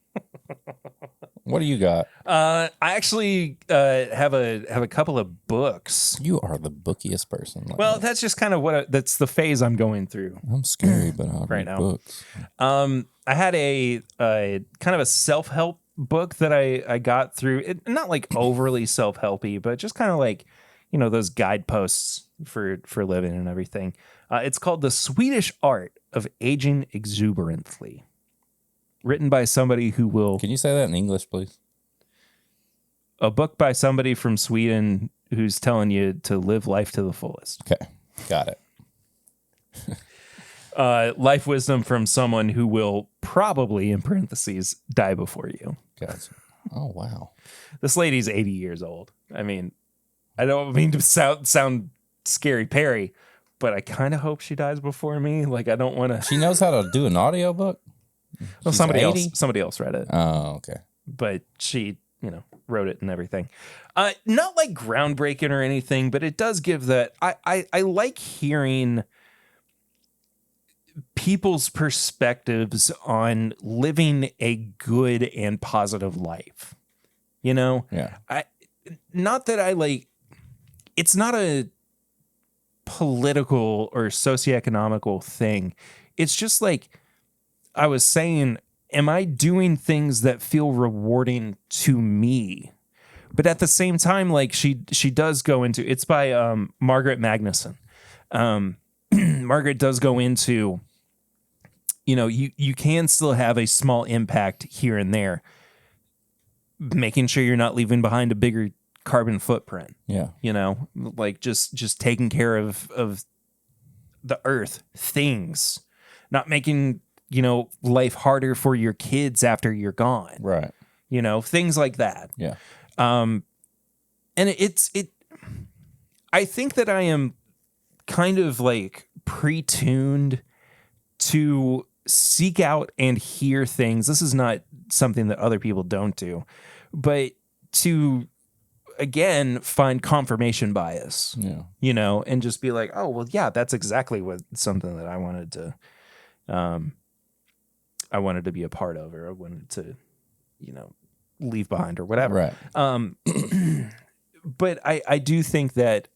What do you got? I actually have a couple of books. You are the bookiest person. Well, that's just kind of that's the phase I'm going through I'm scary, but I right read now. books. I had a kind of a self-help book that I got through. It, not like overly self-helpy, but just kind of like, you know, those guideposts for living and everything. It's called The Swedish Art of Aging Exuberantly. Written by somebody who will... Can you say that in English, please? A book by somebody from Sweden who's telling you to live life to the fullest. Okay, got it. Life wisdom from someone who will probably, in parentheses, die before you. Gotcha. Oh, wow. This lady's 80 years old. I mean, I don't mean to sound Scary Perry, but I kind of hope she dies before me. Like, I don't want to... She knows how to do an audiobook? Well, She's somebody 80? else read it. Oh, okay. But she, you know, wrote it and everything. Not like groundbreaking or anything, but it does give that. I like hearing people's perspectives on living a good and positive life. You know? Yeah. Not that I like, it's not a political or socioeconomical thing. It's just like, I was saying, am I doing things that feel rewarding to me? But at the same time, like she does go into, it's by Margaret Magnuson. Margaret does go into, you know, you can still have a small impact here and there, making sure you're not leaving behind a bigger carbon footprint. Yeah. You know, like just taking care of the earth, things, not making, you know, life harder for your kids after you're gone. Right. You know, things like that. Yeah. And I think that I am kind of like pre-tuned to seek out and hear things. This is not something that other people don't do, but to, again, find confirmation bias, you know, and just be like, oh, well, yeah, that's exactly something that I wanted to be a part of, or I wanted to, you know, leave behind or whatever. Right. But I do think that,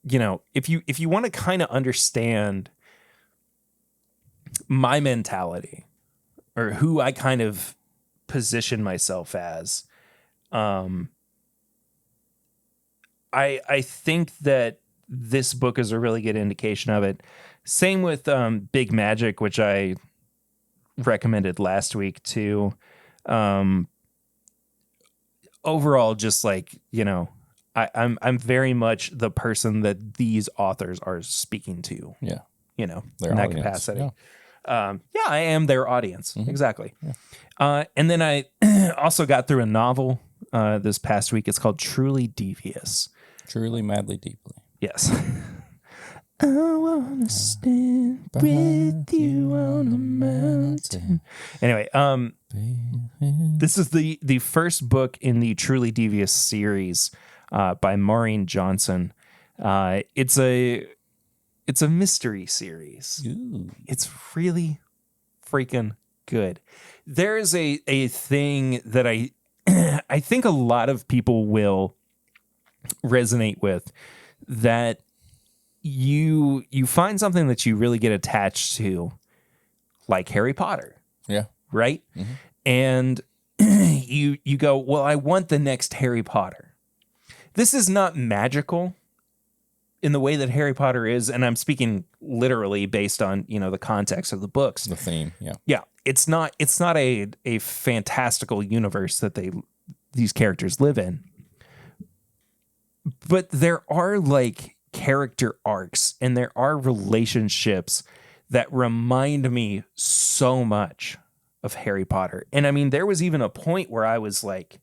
you know, if you want to kind of understand my mentality or who I kind of position myself as, I think that this book is a really good indication of it. Same with Big Magic, which I recommended last week too. Overall, just like, you know, I'm very much the person that these authors are speaking to. Yeah. You know, Their in that audience. capacity. Yeah, I am their audience. Mm-hmm. Exactly. Yeah. And then I also got through a novel this past week. It's called Truly Devious. Truly, madly, deeply. Yes. I wanna stand with you on a mountain. Anyway, this is the first book in the Truly Devious series by Maureen Johnson. It's a mystery series. Ooh. It's really freaking good. There is a thing that I think a lot of people will resonate with, that you find something that you really get attached to, like Harry Potter, Yeah. right? And you go, well, I want the next Harry Potter. This is not magical in the way that Harry Potter is, and I'm speaking literally based on, the context of the books. The theme, yeah. Yeah, it's not a fantastical universe that these characters live in. But there are like character arcs and there are relationships that remind me so much of Harry Potter. And I mean, there was even a point where I was like,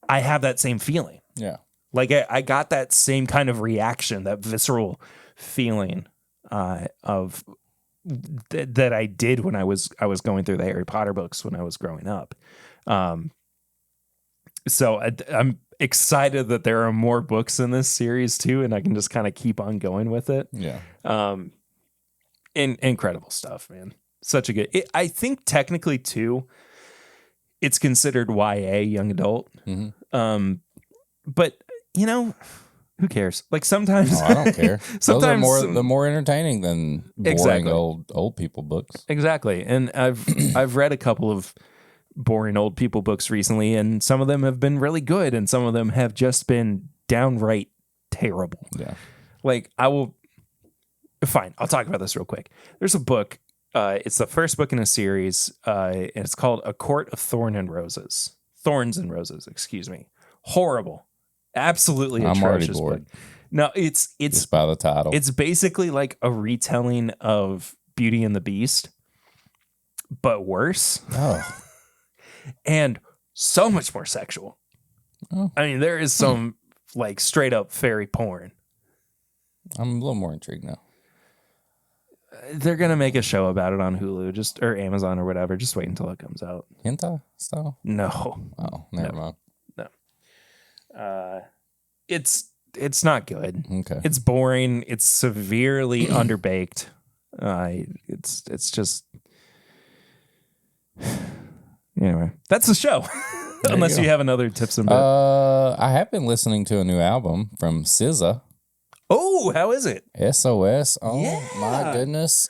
I have that same feeling. Yeah. Like I got that same kind of reaction, that visceral feeling of that I did when I was going through the Harry Potter books when I was growing up. So I'm excited that there are more books in this series too, and I can just kind of keep on going with it. Yeah. Incredible stuff, man. Such a good. I think technically too, it's considered YA, young adult. But who cares? Like sometimes I don't care. sometimes they're more entertaining than boring old people books. Exactly. And I've read a couple of boring old people books recently, and some of them have been really good, and some of them have just been downright terrible. Yeah. Like I'll talk about this real quick. There's a book. It's the first book in a series, and it's called A Court of Thorns and Roses. Excuse me. Horrible, absolutely I'm already atrocious bored. book. No, it's Just by the title. It's basically like a retelling of Beauty and the Beast, but worse. Oh. And so much more sexual. Oh. I mean, there is some like straight up fairy porn. I'm a little more intrigued now. They're gonna make a show about it on Hulu, or Amazon or whatever. Just wait until it comes out. Hentai style? No. Oh, never mind. No. It's not good. Okay. It's boring. It's severely underbaked. It's just anyway. That's the show. Unless you have another tips and bit. I have been listening to a new album from SZA. Oh, how is it? SOS. Oh Yeah. my goodness.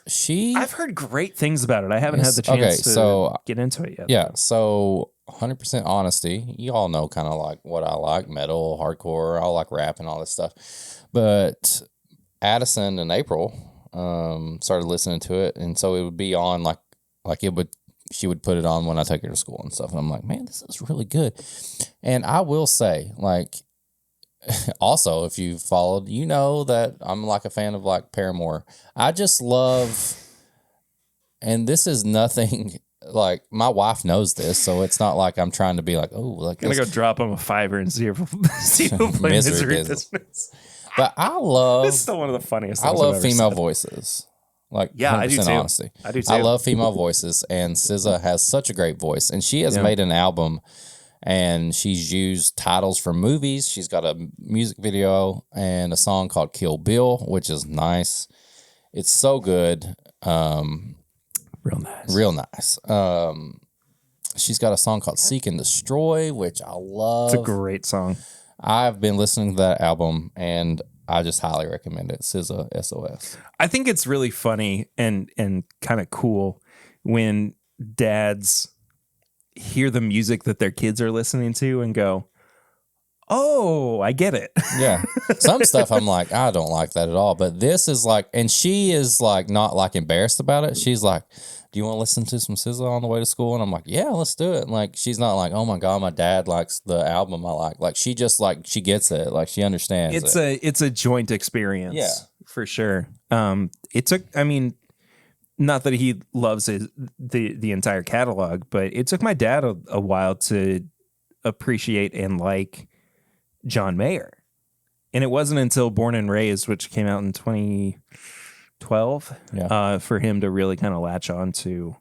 I've heard great things about it. I haven't had the chance to get into it yet. Yeah, so 100% honesty. You all know kind of like what I like, metal, hardcore. I like rap and all this stuff. But Addison and April started listening to it, and so it would be on she would put it on when I take her to school and stuff. And I'm like, man, this is really good. And I will say, like, also, if you followed, you know that I'm like a fan of like Paramore. I just love, and this is nothing like my wife knows this, so it's not like I'm trying to be like, oh, like I'm gonna go drop him a $5 and see if he'll play Misery Business. But I love, it's still one of the funniest. I I've love ever female said. Voices. Like, yeah, I do too. Honesty. I do too. I love female voices, and SZA has such a great voice, and she has made an album. And she's used titles from movies. She's got a music video and a song called Kill Bill, which is nice. It's so good. Real nice. Real nice. She's got a song called Seek and Destroy, which I love. It's a great song. I've been listening to that album, and I just highly recommend it. SZA, SOS. I think it's really funny and kind of cool when dads hear the music that their kids are listening to and go, oh, I get it. Yeah. Some stuff I'm like, I don't like that at all. But this is like, and she is like not like embarrassed about it. She's like, do you want to listen to some SZA on the way to school? And I'm like, yeah, let's do it. And like, she's not like, oh my God, my dad likes the album I like. Like, she just like, she gets it. Like, she understands it's a joint experience. Yeah. For sure. I mean, not that he loves the entire catalog, but it took my dad a while to appreciate and like John Mayer. And it wasn't until Born and Raised, which came out in 2012, for him to really kind of latch on to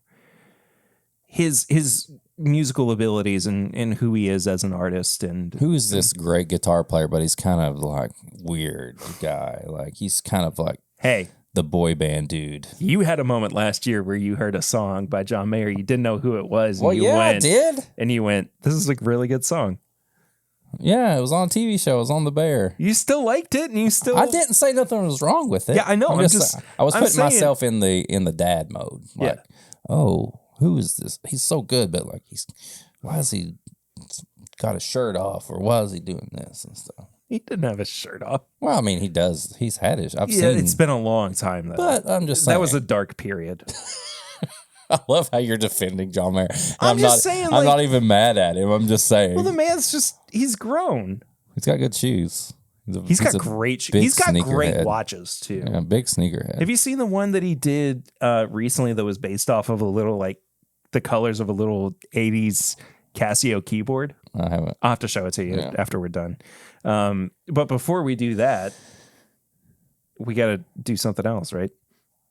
his musical abilities and who he is as an artist. And who's this great guitar player, but he's kind of like weird guy. Like, he's kind of like, hey, the boy band dude. You had a moment last year where you heard a song by John Mayer. You didn't know who it was. And I did. And you went, this is a really good song. Yeah, it was on a TV show. It was on the Bear. You still liked it, and you still. I didn't say nothing was wrong with it. Yeah, I know. I was I'm putting saying, myself in the dad mode. Like, oh, who is this? He's so good, but like why is he got his shirt off, or why is he doing this and stuff? He didn't have his shirt off. Well, I mean, he does. He's had his. I've Yeah, seen. it's been a long time though. But I'm just saying that was a dark period. I love how you're defending John Mayer. I'm just saying, I'm not even mad at him. I'm just saying. Well, the man's he's grown. He's got good shoes. He's got great shoes. He's got great watches too. Yeah, big sneakerhead. Have you seen the one that he did recently that was based off of a little like the colors of a little 80s Casio keyboard? I haven't. I'll have to show it to you after we're done. But before we do that, we got to do something else, right?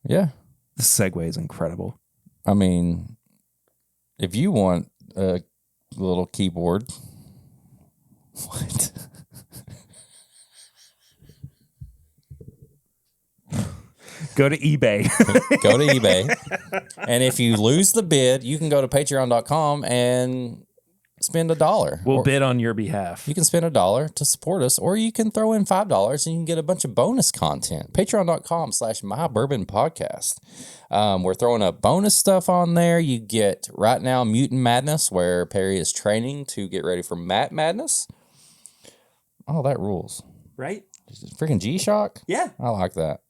Yeah. The segue is incredible. I mean, if you want a little keyboard, what? Go to eBay. Go to eBay. And if you lose the bid, you can go to patreon.com and spend $1. We'll bid on your behalf. You can spend $1 to support us, or you can throw in $5 and you can get a bunch of bonus content. Patreon.com/MyBourbonPodcast. We're throwing up bonus stuff on there. You get right now Mutant Madness, where Perry is training to get ready for Mat Madness. Oh, that rules. Right? Freaking G-Shock? Yeah. I like that.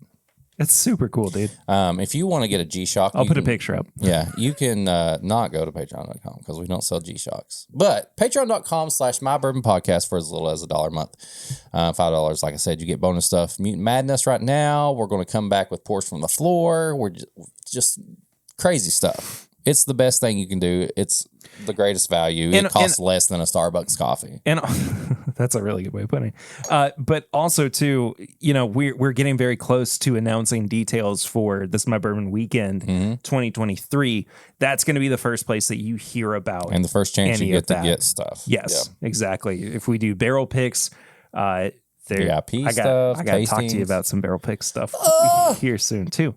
That's super cool, dude. If you want to get a G-Shock, I'll put a picture up. Yeah, you can not go to patreon.com because we don't sell G-Shocks. But patreon.com/MyBourbonPodcast for as little as $1 a month. $5, like I said, you get bonus stuff. Mutant Madness right now. We're going to come back with Pours from the Floor. We're just crazy stuff. It's the best thing you can do. It's the greatest value. It costs less than a Starbucks coffee. And that's a really good way of putting it. But also, too, we're getting very close to announcing details for This Is My Bourbon Weekend 2023. That's going to be the first place that you hear about. And the first chance you get to get stuff. Yes, exactly. If we do barrel picks, VIP I got to talk to you about some barrel pick stuff here soon, too.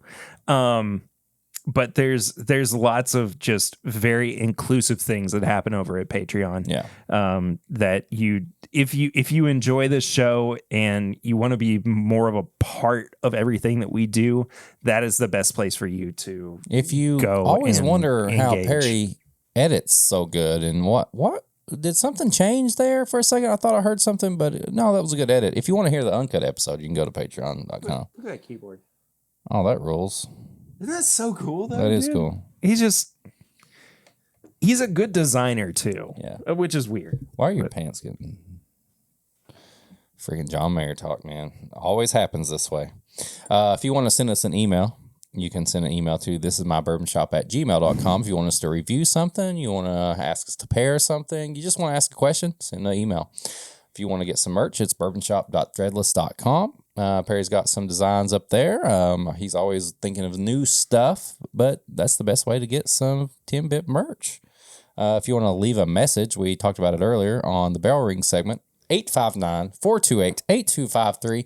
But there's lots of just very inclusive things that happen over at Patreon. Yeah. That if you enjoy this show and you want to be more of a part of everything that we do, that is the best place for you to. If you go always and wonder how engage. Perry edits so good and what did something change there for a second? I thought I heard something, but no, that was a good edit. If you want to hear the uncut episode, you can go to patreon.com. Look at that keyboard. Oh, that rules. Isn't that so cool, though? That is cool. He's a good designer, too. Yeah. Which is weird. Why are your pants getting... Freaking John Mayer talk, man. Always happens this way. If you want to send us an email, you can send an email to thisismybourbonshop@gmail.com. If you want us to review something, you want to ask us to pair something, you just want to ask a question, send an email. If you want to get some merch, it's bourbonshop.threadless.com. Perry's got some designs up there. He's always thinking of new stuff, but that's the best way to get some 10-bit merch. If you want to leave a message, we talked about it earlier on the Barrel Ring segment, 859-428-8253.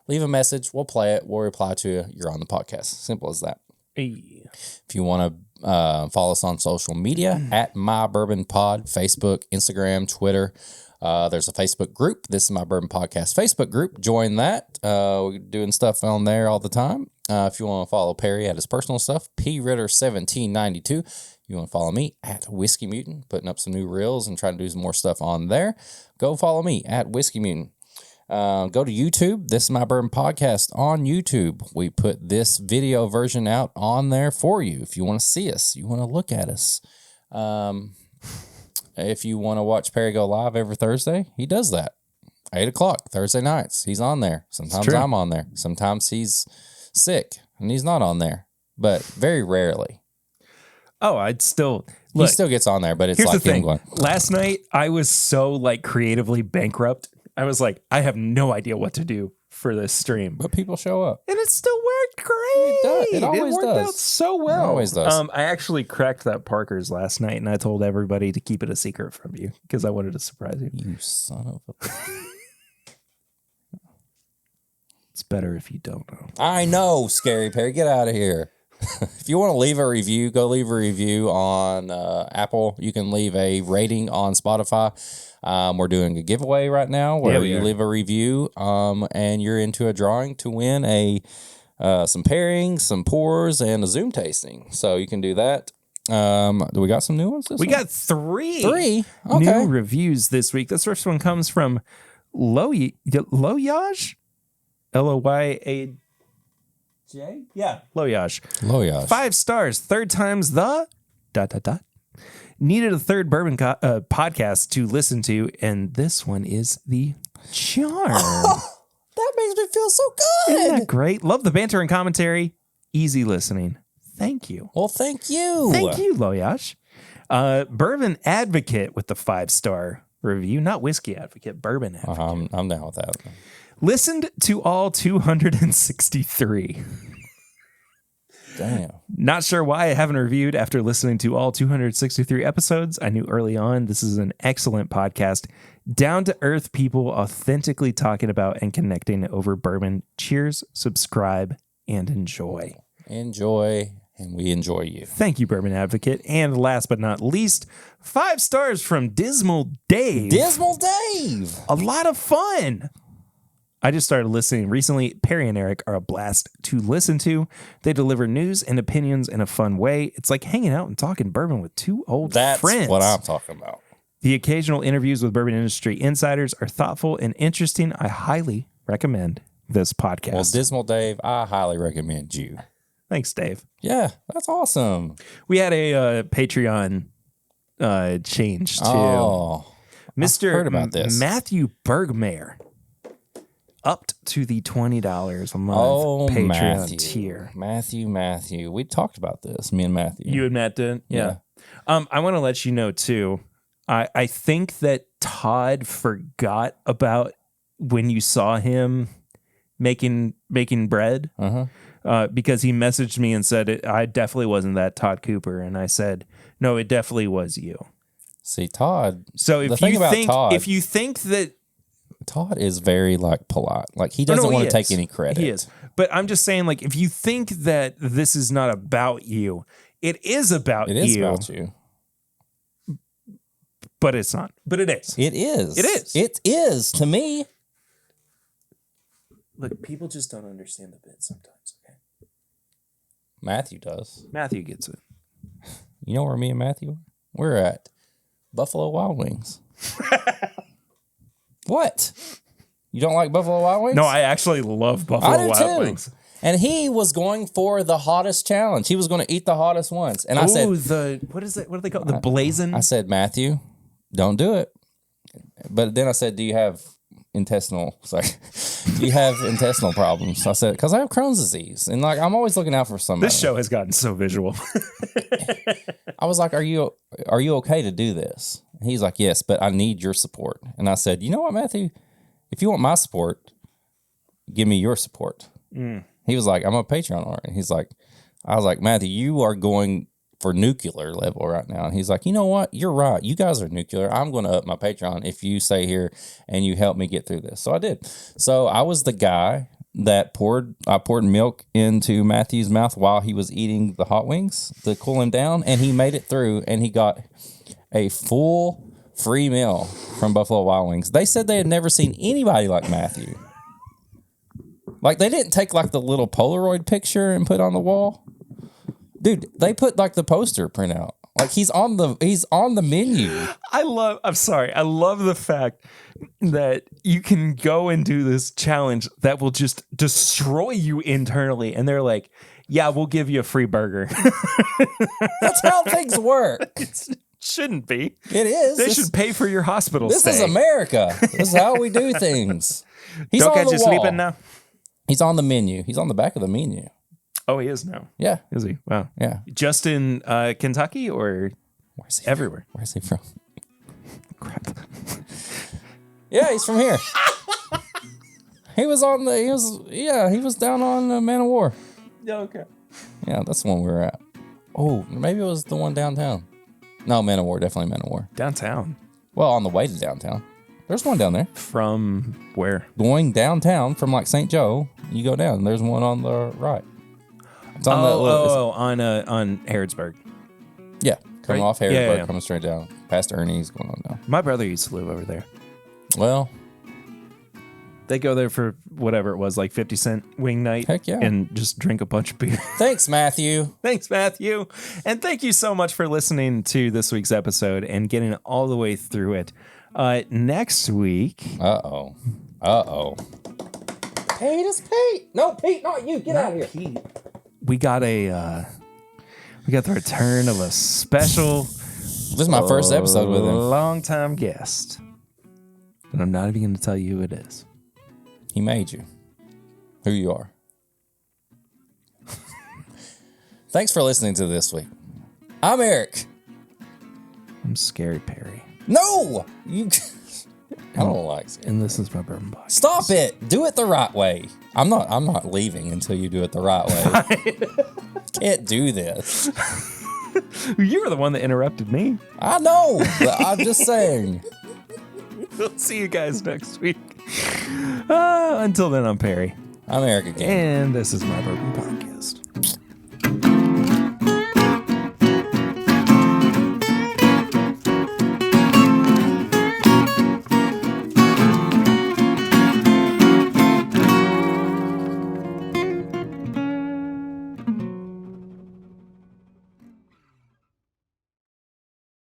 Leave a message. We'll play it. We'll reply to you. You're on the podcast. Simple as that. Hey. If you want to follow us on social media, at MyBourbonPod, Facebook, Instagram, Twitter. There's a Facebook group. This is My Bourbon Podcast Facebook group. Join that. We're doing stuff on there all the time. If you want to follow Perry at his personal stuff, PRitter1792. You want to follow me at Whiskey Mutant, putting up some new reels and trying to do some more stuff on there. Go follow me at Whiskey Mutant. Go to YouTube. This is My Bourbon Podcast on YouTube. We put this video version out on there for you. If you want to see us, you want to look at us. If you want to watch Perry go live every Thursday, he does that. 8 o'clock, Thursday nights. He's on there. Sometimes I'm on there. Sometimes he's sick and he's not on there, but very rarely. Oh, I'd still... Look, he still gets on there, but it's like him going... Last night, I was so creatively bankrupt. I was like, I have no idea what to do for this stream. But people show up. And it still worked great. It always worked out so well. It always does. I actually cracked that Parker's last night, and I told everybody to keep it a secret from you because I wanted to surprise you. You son of a... It's better if you don't know. I know, Scary Perry. Get out of here. If you want to leave a review, go leave a review on Apple. You can leave a rating on Spotify. We're doing a giveaway right now where you leave a review and you're into a drawing to win some pairings, some pours, and a Zoom tasting. So you can do that. Do we got some new ones this week? We got three Okay. new reviews this week. This first one comes from Loyaj? Loyaj? Yeah, Loyaj. 5 stars. 3rd time's the ... Needed a third bourbon podcast to listen to, and this one is the Charm. That makes me feel so good. Isn't that great? Love the banter and commentary. Easy listening. Thank you. Well, thank you. Thank you, Loyaj. Bourbon Advocate with the 5-star review. Not Whiskey Advocate, Bourbon Advocate. I'm down with that. Listened to all 263. Damn. Not sure why I haven't reviewed after listening to all 263 episodes. I knew early on this is an excellent podcast. Down to earth people authentically talking about and connecting over bourbon. Cheers, subscribe, and enjoy. Enjoy, and we enjoy you. Thank you, Bourbon Advocate. And last but not least, 5 stars from Dismal Dave. Dismal Dave. A lot of fun. I just started listening recently. Perry and Eric are a blast to listen to. They deliver news and opinions in a fun way. It's like hanging out and talking bourbon with 2 old friends. That's what I'm talking about. The occasional interviews with bourbon industry insiders are thoughtful and interesting. I highly recommend this podcast. Well, Dismal Dave, I highly recommend you. Thanks, Dave. Yeah, that's awesome. We had a Patreon change to Mr. heard about this. Matthew Bergmayer. Upped to the $20 a month Patreon tier. Matthew. We talked about this, me and Matthew. You and Matt did? Yeah. I want to let you know, too, I think that Todd forgot about when you saw him making bread because he messaged me and said, I definitely wasn't that Todd Cooper. And I said, no, it definitely was you. See, Todd. So if you think that Todd is very polite. He doesn't want to take any credit. He is. But I'm just saying, if you think that this is not about you, it is about you. It is about you. But it's not. But it is. It is. It is. It is to me. Look, people just don't understand the bit sometimes, okay? Matthew does. Matthew gets it. You know where me and Matthew are? We're at Buffalo Wild Wings. What? You don't like Buffalo Wild Wings? No, I actually love Buffalo Wild Wings. And he was going for the hottest challenge. He was going to eat the hottest ones. And I said, what is it? What do they call it? The blazing? I said, Matthew, don't do it. But then I said, do you have intestinal problems? I said, because I have Crohn's disease. And I'm always looking out for somebody. This show has gotten so visual. I was like, are you okay to do this? And he's like, yes, but I need your support. And I said, you know what, Matthew? If you want my support, give me your support. He was like, I'm a Patreon owner. And I was like, Matthew, you are going for nuclear level right now. And he's like, you know what? You're right. You guys are nuclear. I'm going to up my Patreon if you stay here and you help me get through this. So I did. So I was the guy that poured milk into Matthew's mouth while he was eating the hot wings to cool him down. And he made it through and he got a full free meal from Buffalo Wild Wings. They said they had never seen anybody like Matthew. They didn't take the little Polaroid picture and put on the wall. Dude, they put the poster printout. He's on the menu. I love the fact that you can go and do this challenge that will just destroy you internally. And they're like, yeah, we'll give you a free burger. That's how things work. It shouldn't be. It is. They should pay for your hospital stay. This is America. This is how we do things. He's Don't on catch the you wall. Sleeping now? He's on the menu. He's on the back of the menu. Oh, he is now. Yeah. Is he? Wow. Yeah. Just in Kentucky or where's he everywhere? From? Where's he from? Crap. Yeah, he's from here. He was down on Man of War. Yeah, okay. Yeah, that's the one we were at. Oh, maybe it was the one downtown. No, Man of War, definitely Man of War. Downtown. Well, on the way to downtown. There's one down there. From where? Going downtown from St. Joe, you go down. There's one on the right. It's on that little. on Harrodsburg. Yeah, coming Right? off Harrisburg, Yeah. coming straight down past Ernie's, going on down. My brother used to live over there. Well, They go there for whatever it was, like 50-cent wing night. Heck yeah. And just drink a bunch of beer. thanks, Matthew. Thanks, Matthew. And thank you so much for listening to this week's episode and getting all the way through it. Next week. Uh-oh. Pete, it's Pete. No, Pete, not you. Get out of here. Pete. We got the return of a special. This is my first episode with him. Long-time guest. And I'm not even going to tell you who it is. He made you who you are. Thanks for listening to this week. I'm Eric. I'm Scary Perry. No! You. I don't like it. And this is my bourbon box. Stop it. Do it the right way. I'm not leaving until you do it the right way. Can't do this. You were the one that interrupted me. I know, but I'm just saying. We'll see you guys next week. Until then, I'm Perry. I'm Eric again. And this is my bourbon podcast.